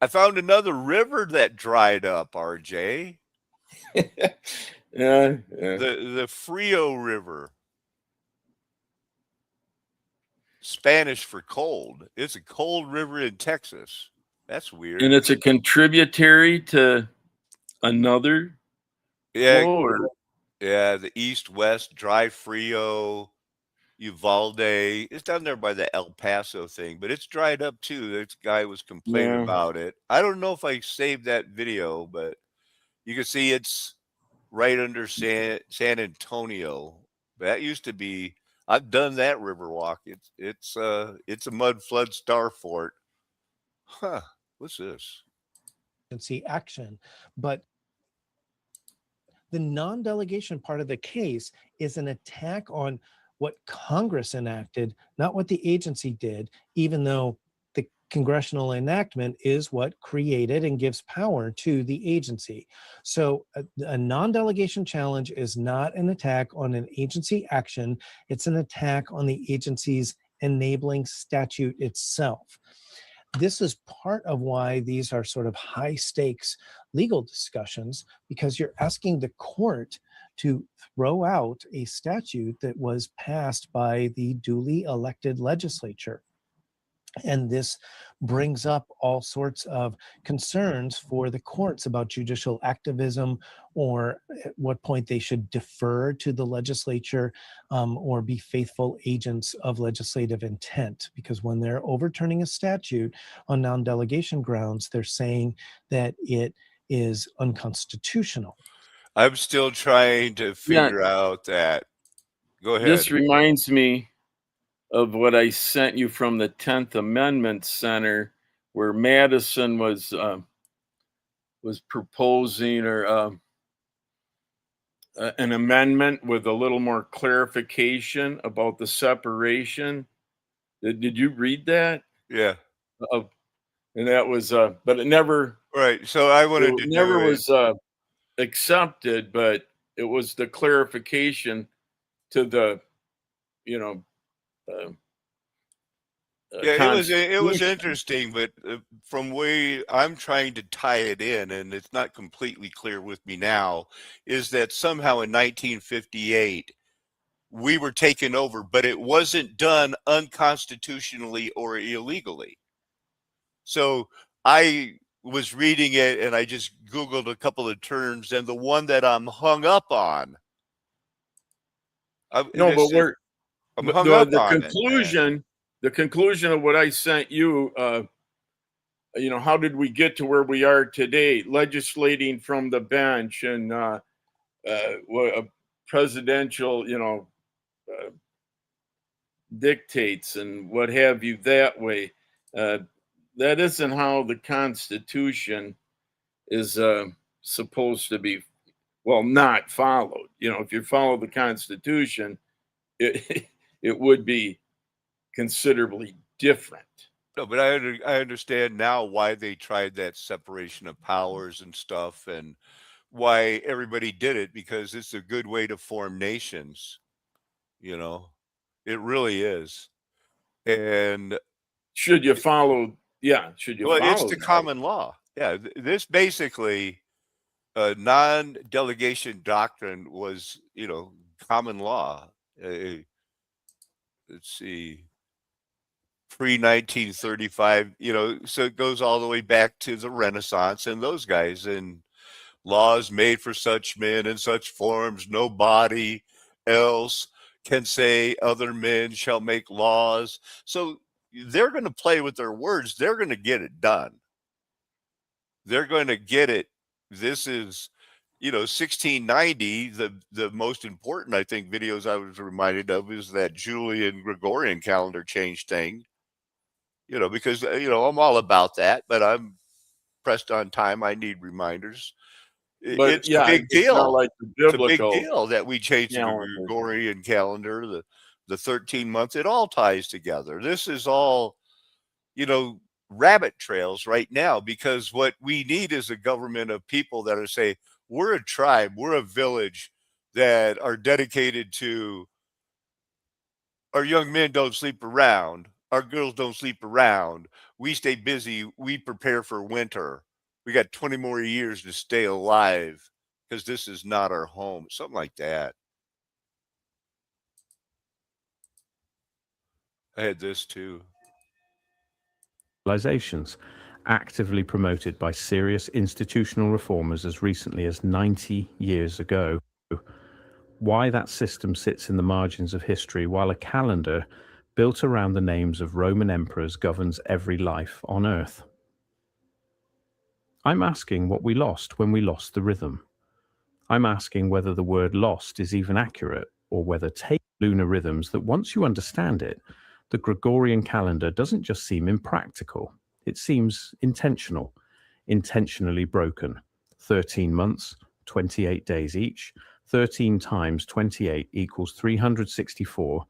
I found another river that dried up, RJ. Yeah, The Frio River. Spanish for cold. It's a cold river in Texas. That's weird. and it's a contributory to another Yeah, flow, or yeah, the east-west dry Frio, Uvalde. It's down there by the El Paso thing, but it's dried up too. This guy was complaining Yeah. about it. I don't know if I saved that video, but you can see it's right under San Antonio. That used to be. I've done that river walk. It's a mud flood star fort. Huh. What's this? agency action. But the non-delegation part of the case is an attack on what Congress enacted, not what the agency did, even though the congressional enactment is what created and gives power to the agency. So a non-delegation challenge is not an attack on an agency action. It's an attack on the agency's enabling statute itself. This is part of why these are sort of high stakes legal discussions, because you're asking the court to throw out a statute that was passed by the duly elected legislature. And this brings up all sorts of concerns for the courts about judicial activism, or at what point they should defer to the legislature or be faithful agents of legislative intent. Because when they're overturning a statute on non-delegation grounds, they're saying that it is unconstitutional. I'm still trying to figure out that. Go ahead. This reminds me of what I sent you from the 10th Amendment Center, where Madison was proposing an amendment with a little more clarification about the separation. Did you read that? Yeah. And that was, but it never, Right. So I wanted it to never do it. was accepted, but it was the clarification to the, you know, Yeah, it was Constitution. interesting, but from way I'm trying to tie it in, and it's not completely clear with me now, is that somehow in 1958 we were taken over, but it wasn't done unconstitutionally or illegally. So I was reading it and I just Googled a couple of terms, and the one that I'm hung up on. No, but we're I'm but hung up the on it. conclusion, the conclusion of what I sent you, you know, how did we get to where we are today, legislating from the bench and presidential, you know, dictates and what have you that way. That isn't how the Constitution is supposed to be, well, not followed. You know, if you follow the Constitution, it would be considerably different. No, but I understand now why they tried that separation of powers and stuff, and why everybody did it, because it's a good way to form nations. You know, it really is. And Should you follow? Yeah, should you well, follow? it's the that? common law. Yeah, this basically non-delegation doctrine was, you know, common law. Let's see, pre-1935, you know, so it goes all the way back to the Renaissance and those guys, and laws made for such men in such forms, nobody else can say other men shall make laws. So they're going to play with their words. They're going to get it done. They're going to get it. This is, you know, 1690. The most important, I think, videos I was reminded of is that Julian Gregorian calendar change thing. You know, because you know I'm all about that, but I'm pressed on time. I need reminders. But It's yeah, a big it's not deal. like the It's a big biblical deal that we changed the calendar. Gregorian calendar, the 13 months. It all ties together. This is all, you know, rabbit trails right now, because what we need is a government of people that are say, we're a tribe, we're a village that are dedicated to our young men don't sleep around. Our girls don't sleep around. We stay busy. We prepare for winter. We got 20 more years to stay alive because this is not our home. Something like that. I had this too. Civilizations, actively promoted by serious institutional reformers as recently as 90 years ago. Why that system sits in the margins of history while a calendar built around the names of Roman emperors governs every life on Earth. I'm asking what we lost when we lost the rhythm. I'm asking whether the word lost is even accurate, or whether take lunar rhythms that once you understand it, the Gregorian calendar doesn't just seem impractical, it seems intentional, intentionally broken. 13 months, 28 days each, 13 times 28 equals 364,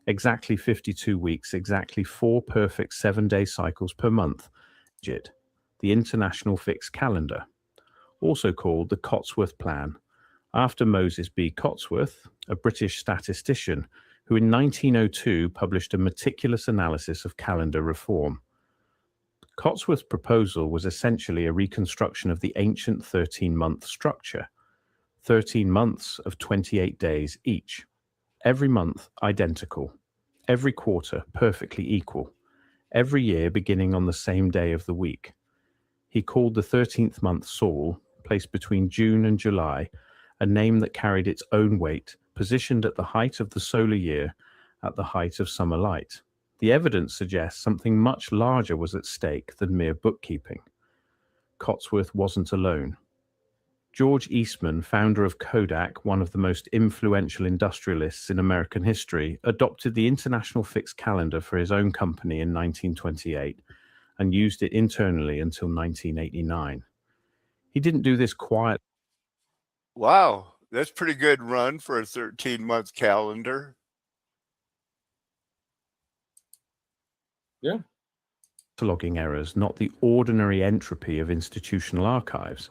exactly 52 weeks, exactly 4 perfect 7-day cycles per month. The International Fixed Calendar, also called the Cotsworth Plan, after Moses B. Cotsworth, a British statistician who in 1902 published a meticulous analysis of calendar reform. Cotsworth's proposal was essentially a reconstruction of the ancient 13-month structure, 13 months of 28 days each, every month identical, every quarter perfectly equal, every year beginning on the same day of the week. He called the 13th month Saul, placed between June and July, a name that carried its own weight, positioned at the height of the solar year, at the height of summer light. The evidence suggests something much larger was at stake than mere bookkeeping. Cotsworth wasn't alone. George Eastman, founder of Kodak, one of the most influential industrialists in American history, adopted the International Fixed Calendar for his own company in 1928 and used it internally until 1989. He didn't do this quietly. Wow, that's pretty good run for a 13-month calendar. Yeah. Logging errors, not the ordinary entropy of institutional archives.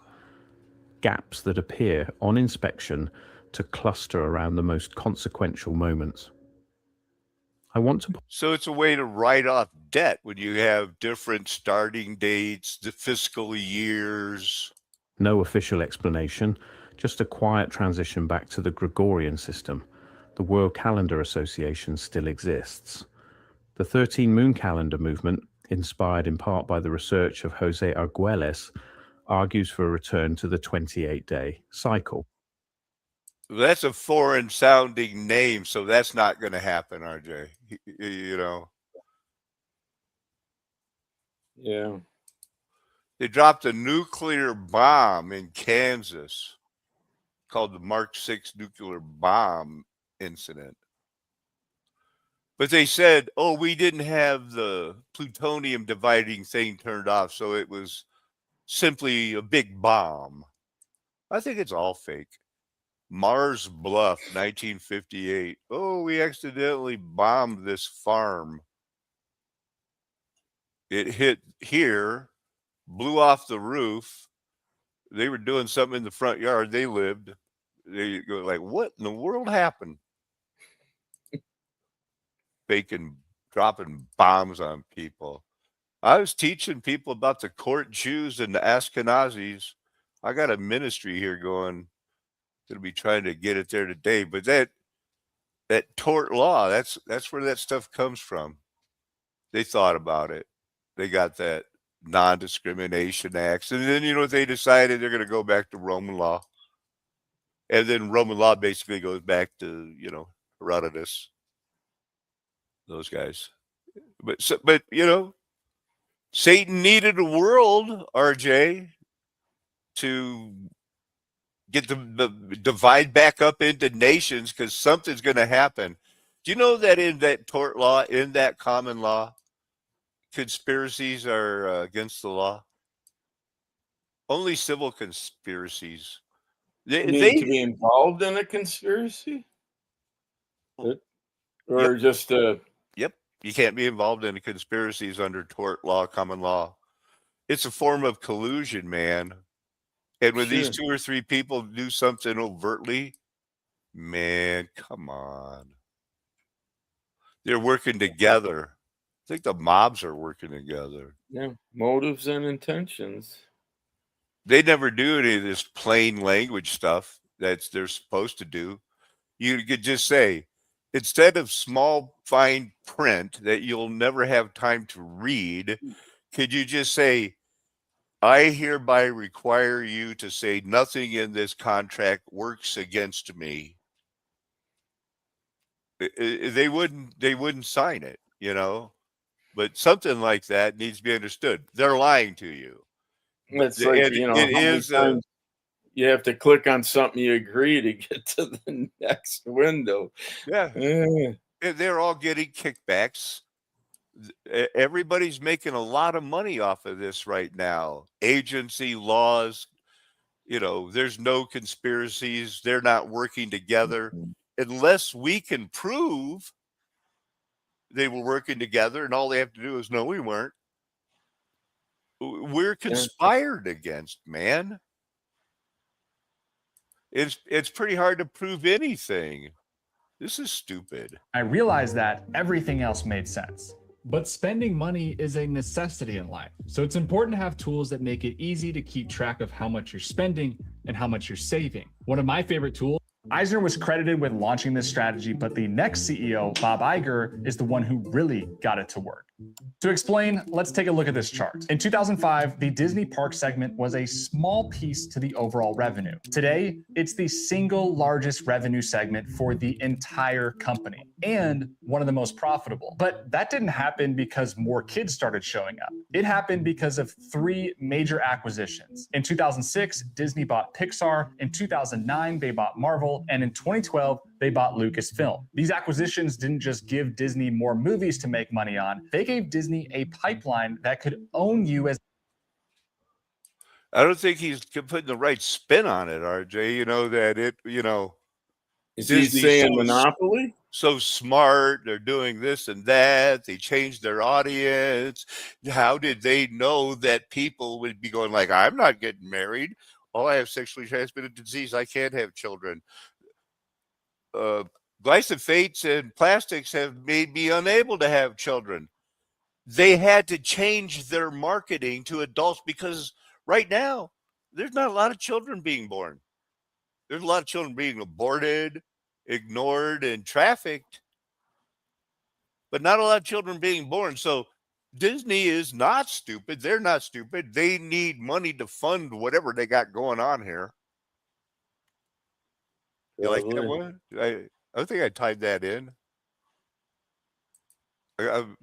Gaps that appear on inspection to cluster around the most consequential moments. I want to. So it's a way to write off debt when you have different starting dates, the fiscal years. No official explanation, just a quiet transition back to the Gregorian system. The World Calendar Association still exists. The 13 moon calendar movement, inspired in part by the research of Jose Arguelles, argues for a return to the 28-day cycle. That's a foreign sounding name, so that's not going to happen, RJ. You know. Yeah. They dropped a nuclear bomb in Kansas called the Mark 6 nuclear bomb incident. But they said, oh, we didn't have the plutonium dividing thing turned off, so it was simply a big bomb. I think it's all fake. Mars Bluff, 1958. Oh, we accidentally bombed this farm. It hit here, blew off the roof. They were doing something in the front yard. They lived. They go like, what in the world happened? Dropping bombs on people. I was teaching people about the court Jews and the Ashkenazis. I got a ministry here going. Gonna be trying to get it there today, but that tort law, that's where that stuff comes from. They thought about it. They got that non-discrimination acts, and then you know they decided they're going to go back to Roman law, and then Roman law basically goes back to Herodotus, those guys. But you know, Satan needed a world, RJ, to get the divide back up into nations because something's going to happen. Do you know that in that tort law, in that common law, conspiracies are against the law? Only civil conspiracies. You need to be involved in a conspiracy? Or Yep. just Yep. You can't be involved in conspiracies under tort law, common law. It's a form of collusion, man. And when these 2 or 3 people do something overtly, man, come on. They're working together. think the mobs are working together. Yeah, motives and intentions. They never do any of this plain language stuff that they're supposed to do. You could just say, instead of small fine print that you'll never have time to read, could you just say, I hereby require you to say nothing in this contract works against me? They wouldn't sign it, you know. But something like that needs to be understood. They're lying to you. It's like, It how many is times you have to click on something you agree to get to the next window. yeah. Eh, They're all getting kickbacks. Everybody's making a lot of money off of this right now. Agency laws, there's no conspiracies. They're not working together unless we can prove they were working together, and all they have to do is no, we weren't. We're conspired against, man. It's pretty hard to prove anything. This is stupid. I realized that everything else made sense. But spending money is a necessity in life. So it's important to have tools that make it easy to keep track of how much you're spending and how much you're saving. One of my favorite tools. Eisner was credited with launching this strategy, but the next CEO, Bob Iger, is the one who really got it to work. To explain, let's take a look at this chart. In 2005, the Disney Park segment was a small piece to the overall revenue. Today, it's the single largest revenue segment for the entire company and one of the most profitable. But that didn't happen because more kids started showing up. It happened because of three major acquisitions. In 2006, Disney bought Pixar. In 2009, they bought Marvel. And in 2012, they bought Lucasfilm. These acquisitions didn't just give Disney more movies to make money on, they gave Disney a pipeline that could own you as. I don't think he's putting the right spin on it, RJ. Is he Disney's saying so monopoly? So smart. They're doing this and that. They changed their audience. How did they know that people would be going like, I'm not getting married. Oh, I have sexually transmitted disease. I can't have children. Glyphosates and plastics have made me unable to have children. They had to change their marketing to adults because right now there's not a lot of children being born. There's a lot of children being aborted, ignored, and trafficked, but not a lot of children being born. So Disney is not stupid. They're not stupid. They need money to fund whatever they got going on here. You like that one? I think I tied that in. I'm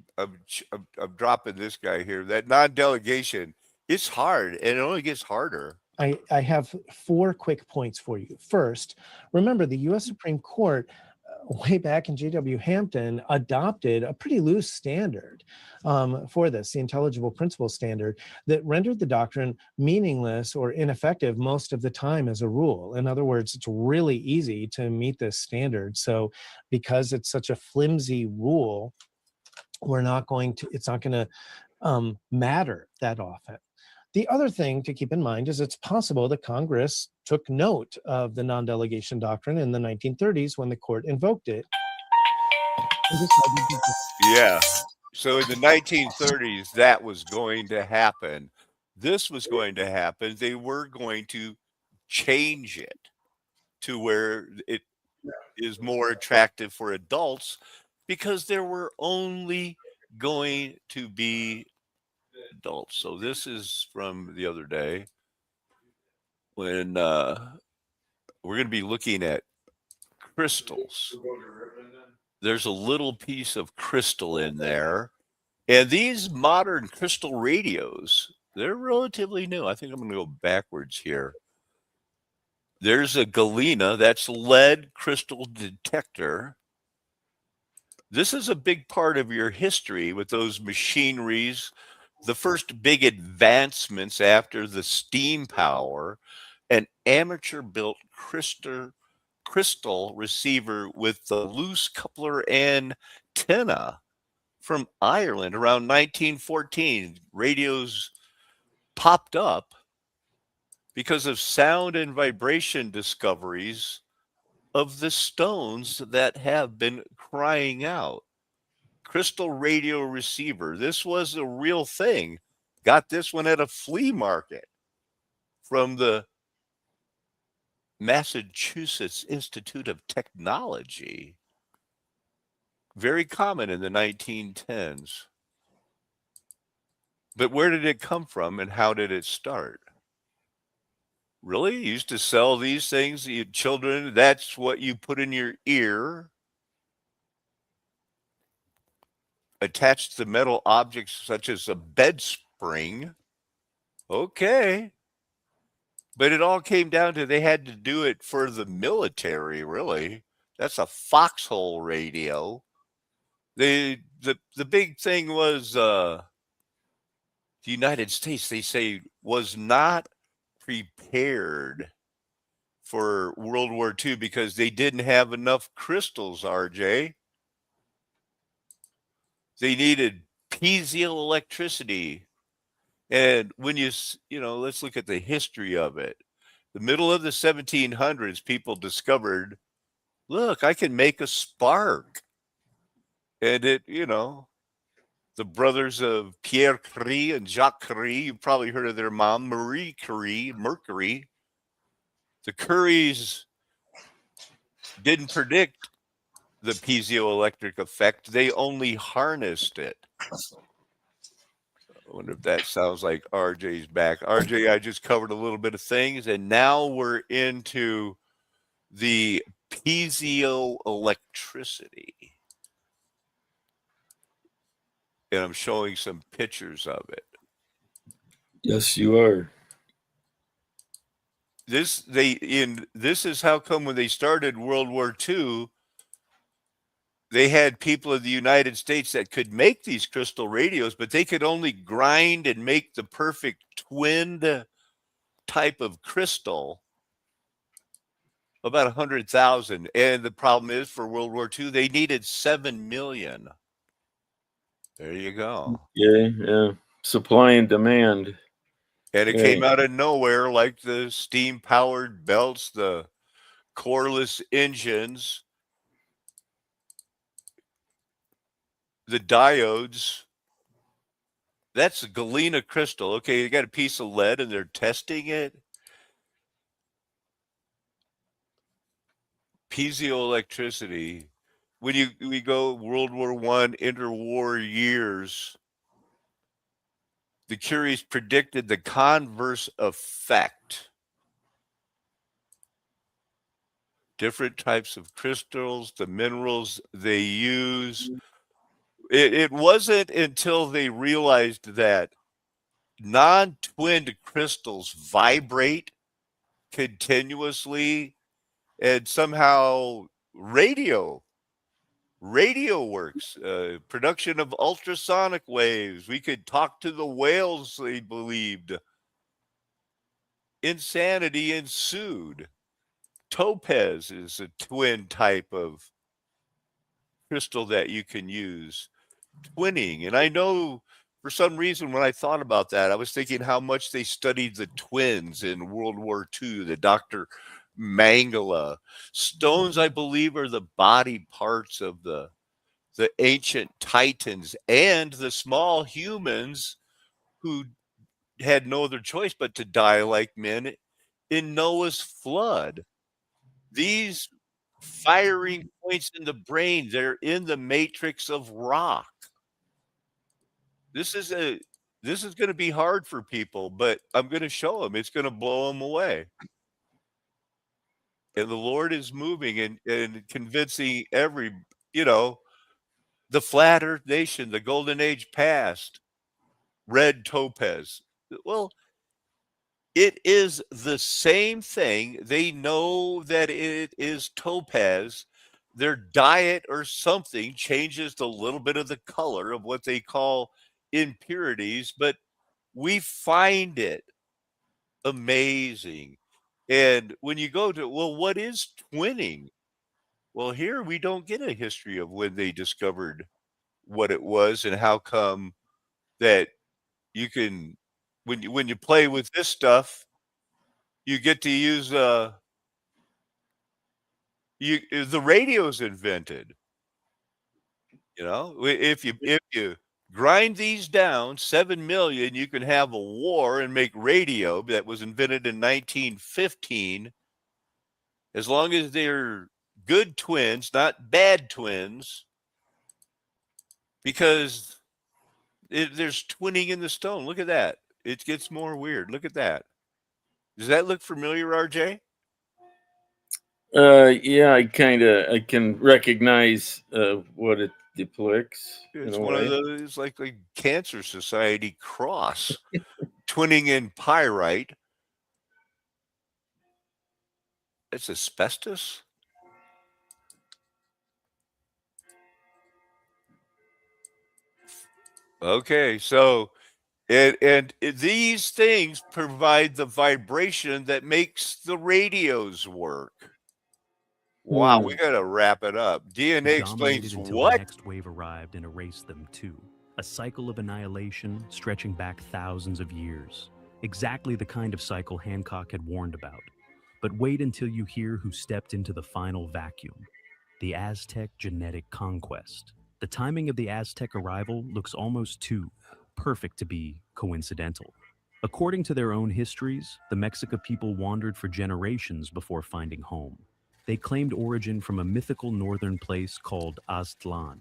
dropping this guy here. That non-delegation, it's hard, and it only gets harder. I have 4 quick points for you. First, remember the U.S. Supreme Court way back in J.W. Hampton adopted a pretty loose standard for this, the intelligible principle standard, that rendered the doctrine meaningless or ineffective most of the time as a rule. In other words, it's really easy to meet this standard. So because it's such a flimsy rule, it's not going to matter that often. The other thing to keep in mind is it's possible that Congress took note of the non-delegation doctrine in the 1930s when the court invoked it. Yeah. So in the 1930s, that was going to happen. This was going to happen. They were going to change it to where it is more attractive for adults because there were only going to be adults. So this is from the other day when we're going to be looking at crystals. There's a little piece of crystal in there. And these modern crystal radios, they're relatively new. I think I'm going to go backwards here. There's a Galena, that's lead crystal detector. This is a big part of your history with those machineries, the first big advancements after the steam power, an amateur-built crystal receiver with the loose coupler antenna from Ireland around 1914. Radios popped up because of sound and vibration discoveries of the stones that have been crying out. crystal radio receiver. This was a real thing. Got this one at a flea market from the Massachusetts Institute of Technology. Very common in the 1910s. But where did it come from and how did it start? Really? You used to sell these things, you children, that's what you put in your ear. Attached to metal objects such as a bed spring. Okay. But it all came down to they had to do it for the military, really. That's a foxhole radio. The big thing was the United States, they say, was not prepared for World War II because they didn't have enough crystals, RJ. They needed piezoelectricity. And when let's look at the history of it. The middle of the 1700s, people discovered, look, I can make a spark. And the brothers of Pierre Curie and Jacques Curie, you've probably heard of their mom, Marie Curie, Mercury. The Curies didn't predict the piezoelectric effect. They only harnessed it. I wonder if that sounds like RJ's back. RJ, I just covered a little bit of things, and now we're into the piezoelectricity. And I'm showing some pictures of it. Yes, you are. This is how come when they started World War II, they had people in the United States that could make these crystal radios, but they could only grind and make the perfect twinned type of crystal about 100,000. And the problem is for World War II, they needed 7 million. There you go. Yeah. Supply and demand. And it came out of nowhere, like the steam-powered belts, the coreless engines, the diodes. That's a galena crystal. Okay, you got a piece of lead and they're testing it. Piezoelectricity. When we go World War I, interwar years, the Curies predicted the converse effect. Different types of crystals, the minerals they use. It wasn't until they realized that non-twinned crystals vibrate continuously and somehow radio works, production of ultrasonic waves. We could talk to the whales, they believed. Insanity ensued. Topaz is a twin type of crystal that you can use. Twinning. And I know for some reason when I thought about that, I was thinking how much they studied the twins in World War II, the Dr. Mengele. Stones, I believe, are the body parts of the ancient titans and the small humans who had no other choice but to die like men in Noah's flood. These firing points in the brain, they're in the matrix of rock. This is going to be hard for people, but I'm going to show them. It's going to blow them away. And the Lord is moving and convincing the flat earth nation, the golden age past, red topaz. Well, it is the same thing. They know that it is topaz. Their diet or something changes a little bit of the color of what they call impurities, but we find it amazing. And when you go to, well, what is twinning? Well, here we don't get a history of when they discovered what it was and how come that you can, when you play with this stuff, you get to use the radio's invented. You know, if you grind these down, 7 million, you can have a war and make radio that was invented in 1915, as long as they're good twins, not bad twins, because there's twinning in the stone. Look at that. It gets more weird. Look at that. Does that look familiar, RJ? Yeah, I can recognize what it depicts in It's a one of way. those like Cancer Society cross, twinning in pyrite. It's asbestos. Okay, so these things provide the vibration that makes the radios work. Wow, we got to wrap it up. DNA explains Dominated until the what? next wave arrived and erased them too. A cycle of annihilation stretching back thousands of years. Exactly the kind of cycle Hancock had warned about. But wait until you hear who stepped into the final vacuum. The Aztec genetic conquest. The timing of the Aztec arrival looks almost too perfect to be coincidental. According to their own histories, the Mexica people wandered for generations before finding home. They claimed origin from a mythical northern place called Aztlan,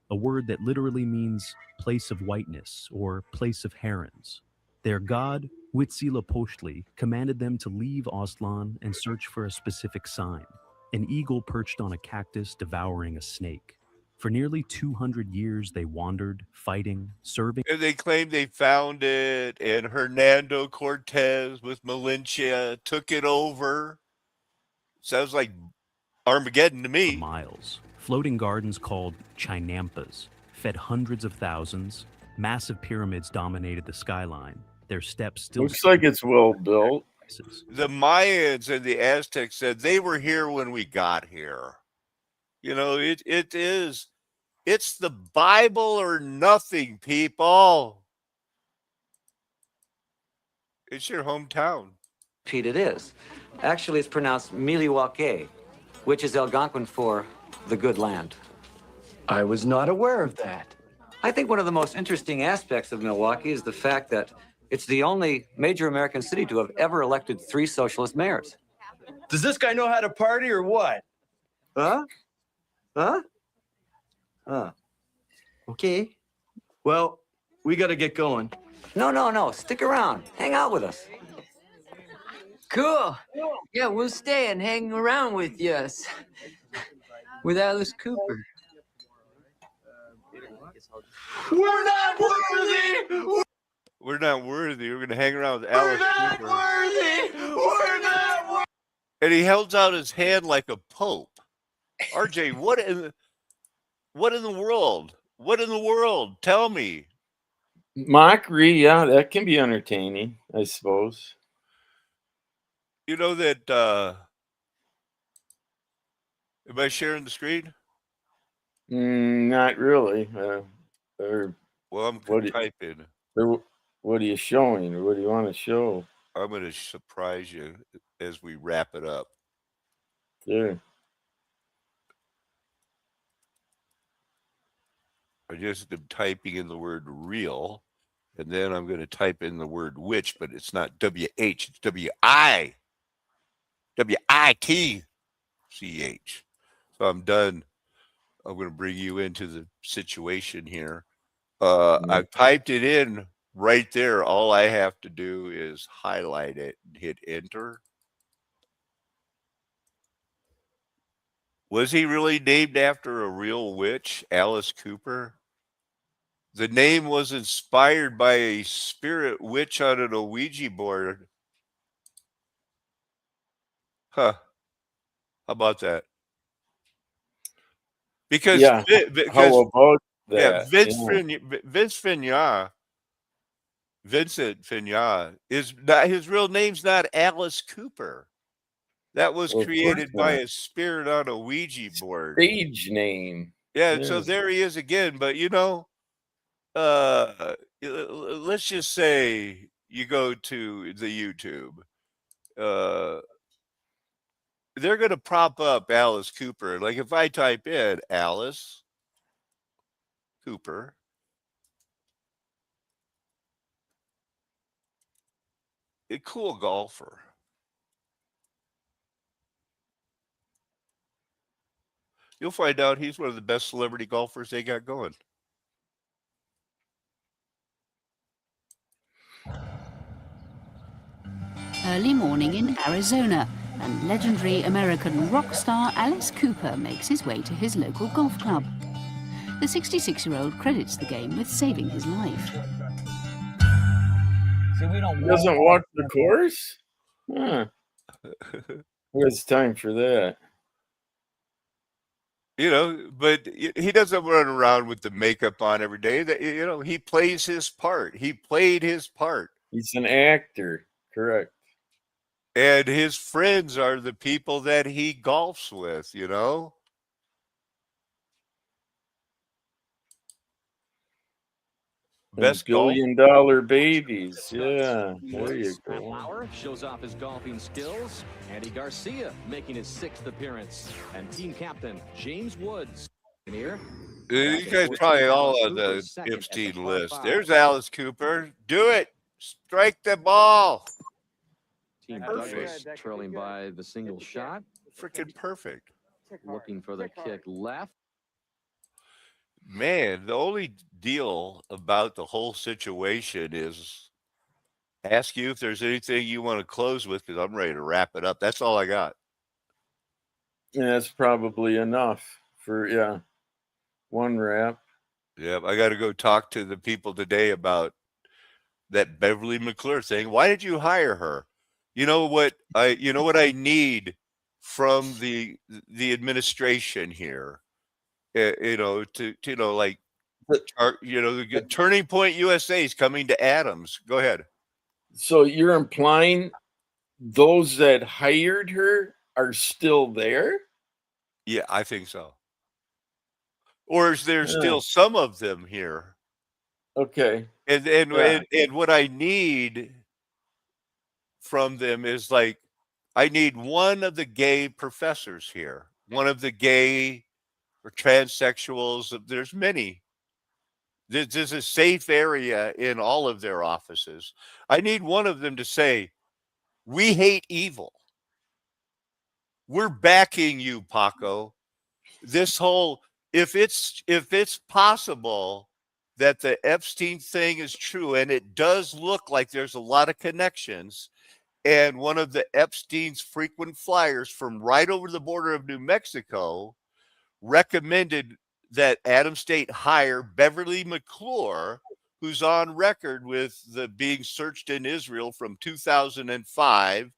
a word that literally means place of whiteness or place of herons. Their god, Huitzilopochtli, commanded them to leave Aztlan and search for a specific sign, an eagle perched on a cactus devouring a snake. For nearly 200 years, they wandered, fighting, serving. And they claim they found it, and Hernando Cortez with Malinche took it over. Sounds like Armageddon to for me. miles. Floating gardens called chinampas fed hundreds of thousands. Massive pyramids dominated the skyline. Their steps still Looks like it's well built. The Mayans and the Aztecs said they were here when we got here. You know, it's the Bible or nothing, people. It's your hometown. Pete, it is. Actually, it's pronounced Milwaukee, which is Algonquin for the good land. I was not aware of that. I think one of the most interesting aspects of Milwaukee is the fact that it's the only major American city to have ever elected 3 socialist mayors. Does this guy know how to party or what? Huh? Huh? Huh. Okay. Well, we got to get going. No. Stick around. Hang out with us. Cool. Yeah, we'll stay and hang around with you. With Alice Cooper. We're not worthy! We're not worthy. We're going to hang around with Alice Cooper. We're not worthy! And he held out his hand like a pope. RJ, what in the world? What in the world? Tell me. Mockery, yeah, that can be entertaining, I suppose. You know that am I sharing the screen? Not really. Well, I'm What do you- typing. What are you showing, or what do you want to show? I'm going to surprise you as we wrap it up. There. I just am typing in the word real, and then I'm going to type in the word witch, but it's not W-H, it's W-I. W-I-T-C-H. So I'm done. I'm going to bring you into the situation here. I've typed it in right there. All I have to do is highlight it and hit enter. Was he really named after a real witch, Alice Cooper? The name was inspired by a spirit witch on an Ouija board. Huh. How about that? Because Yeah. How about that? yeah, Vincent Fignon is not, his real name's not Alice Cooper. That was Well, of created course by not. a spirit on a Ouija board. Stage name. Yeah, so Yes. there he is again. But you know, let's just say you go to the YouTube. They're going to prop up Alice Cooper. Like if I type in Alice Cooper. A cool golfer. You'll find out he's one of the best celebrity golfers they got going. Early morning in Arizona, and legendary American rock star Alice Cooper makes his way to his local golf club. The 66-year-old credits the game with saving his life. He doesn't walk the course? Huh. It's time for that. You know, but he doesn't run around with the makeup on every day. That, you know, he plays his part. He played his part. He's an actor, correct. And his friends are the people that he golfs with, you know? Best billion-dollar babies. Yeah, there you go. Lauer shows off his golfing skills. Andy Garcia making his 6th appearance. And team captain James Woods. Here. You guys probably all on the Epstein list. There's Alice Cooper. Do it. Strike the ball. Team Douglas trailing by the single shot. Freaking perfect. Looking for the kick left. Man, the only deal about the whole situation is ask you if there's anything you want to close with, because I'm ready to wrap it up. That's all I got. Yeah, that's probably enough for, one wrap. Yeah, I got to go talk to the people today about that Beverly McClure thing. Why did you hire her? You know what I need from the administration here. The Turning Point USA is coming to Adams. Go ahead. So you're implying those that hired her are still there? Yeah, I think so. Or is there still some of them here? Okay. And what I need from them is like, I need one of the gay professors here, one of the gay or transsexuals. There's many. There's a safe area in all of their offices. I need one of them to say, we hate evil. We're backing you, Paco. This whole, if it's possible that the Epstein thing is true, and it does look like there's a lot of connections, and one of the Epstein's frequent flyers from right over the border of New Mexico recommended that Adams State hire Beverly McClure, who's on record with the being searched in Israel from 2005,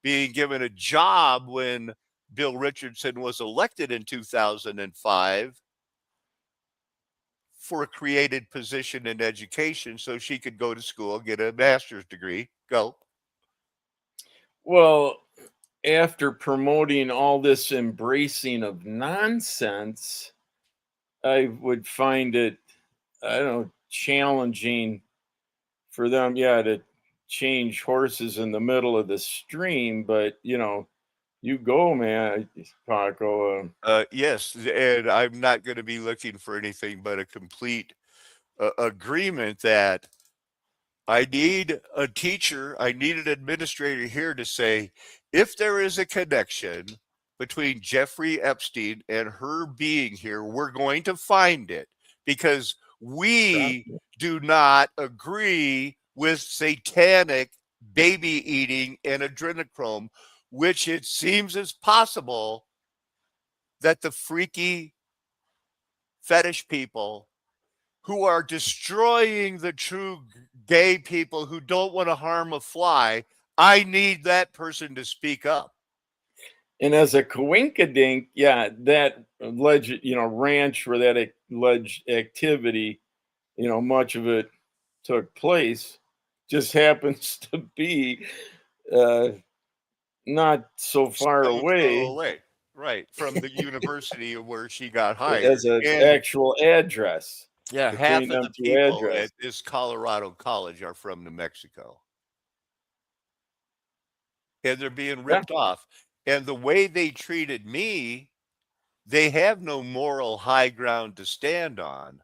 being given a job when Bill Richardson was elected in 2005 for a created position in education so she could go to school, get a master's degree. Go. Well, after promoting all this embracing of nonsense, I would find it, challenging for them, to change horses in the middle of the stream. But, you go, man, Paco. Yes, and I'm not going to be looking for anything but a complete agreement that I need a teacher, I need an administrator here to say, if there is a connection between Jeffrey Epstein and her being here, we're going to find it, because we do not agree with satanic baby eating and adrenochrome, which it seems is possible that the freaky fetish people who are destroying the true gay people who don't want to harm a fly, I need that person to speak up. And as a coinkydink, that alleged, ranch where that alleged activity, much of it took place, just happens to be not so far away. Right, from the university where she got hired. As an actual address. Yeah, half of the people at this Colorado college are from New Mexico. And they're being ripped off. And the way they treated me, they have no moral high ground to stand on.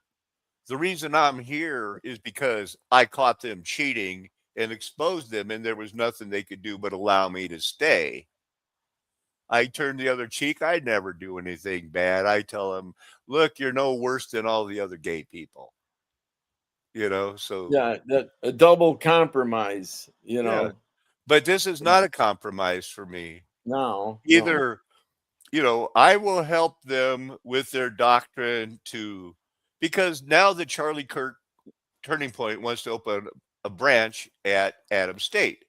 The reason I'm here is because I caught them cheating and exposed them, and there was nothing they could do but allow me to stay. I turn the other cheek. I never do anything bad. I tell them, look, you're no worse than all the other gay people. You know, so Yeah, that a double compromise, you know. yeah. But this is not a compromise for me. No. Either, you know, I will help them with their doctrine because now the Charlie Kirk Turning Point wants to open a branch at Adams State.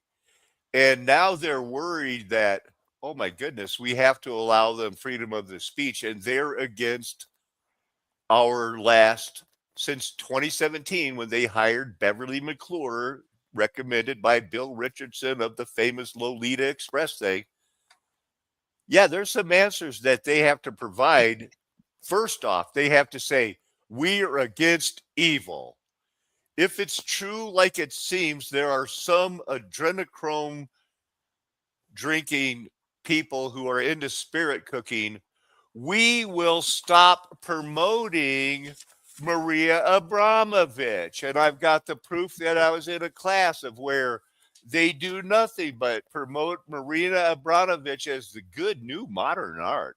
And now they're worried that, oh my goodness, we have to allow them freedom of the speech. And they're against our since 2017, when they hired Beverly McClure, recommended by Bill Richardson of the famous Lolita Express thing. Yeah, there's some answers that they have to provide. First off, they have to say, we are against evil. If it's true, like it seems, there are some adrenochrome drinking people who are into spirit cooking, we will stop promoting Maria Abramovich. And I've got the proof that I was in a class of where they do nothing but promote Maria Abramovich as the good new modern art.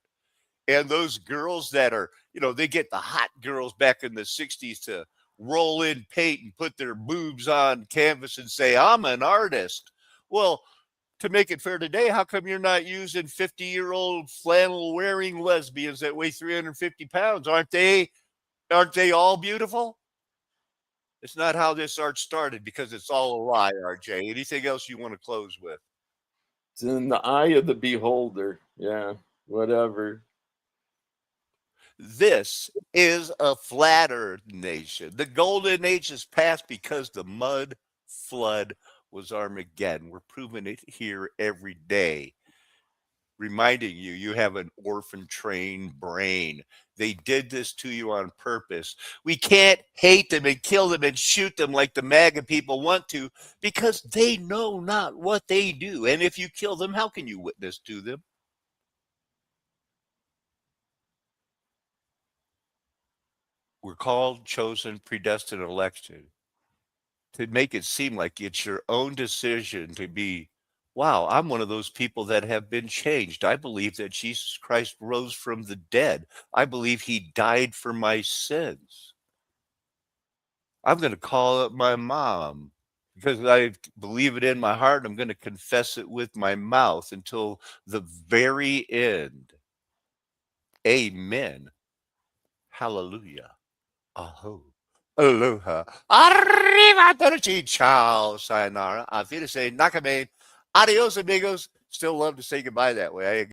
And those girls that are, you know, they get the hot girls back in the 60s to roll in paint and put their boobs on canvas and say, I'm an artist. Well, to make it fair today, how come you're not using 50-year-old flannel wearing lesbians that weigh 350 pounds? Aren't they all beautiful? It's not how this art started, because it's all a lie, RJ. Anything else you want to close with? It's in the eye of the beholder. Yeah, whatever. This is a flat earth nation. The golden age is past because the mud flood was Armageddon. We're proving it here every day. Reminding you, you have an orphan trained brain. They did this to you on purpose. We can't hate them and kill them and shoot them like the MAGA people want to, because they know not what they do. And if you kill them, how can you witness to them? We're called, chosen, predestined, elected to make it seem like it's your own decision to be, wow, I'm one of those people that have been changed. I believe that Jesus Christ rose from the dead. I believe he died for my sins. I'm going to call up my mom because I believe it in my heart. I'm going to confess it with my mouth until the very end. Amen. Hallelujah. Aho. Aloha. Arrivederci. Ciao. Sayonara. Auf Wiedersehen. Nakame. Adios, amigos. Still love to say goodbye that way.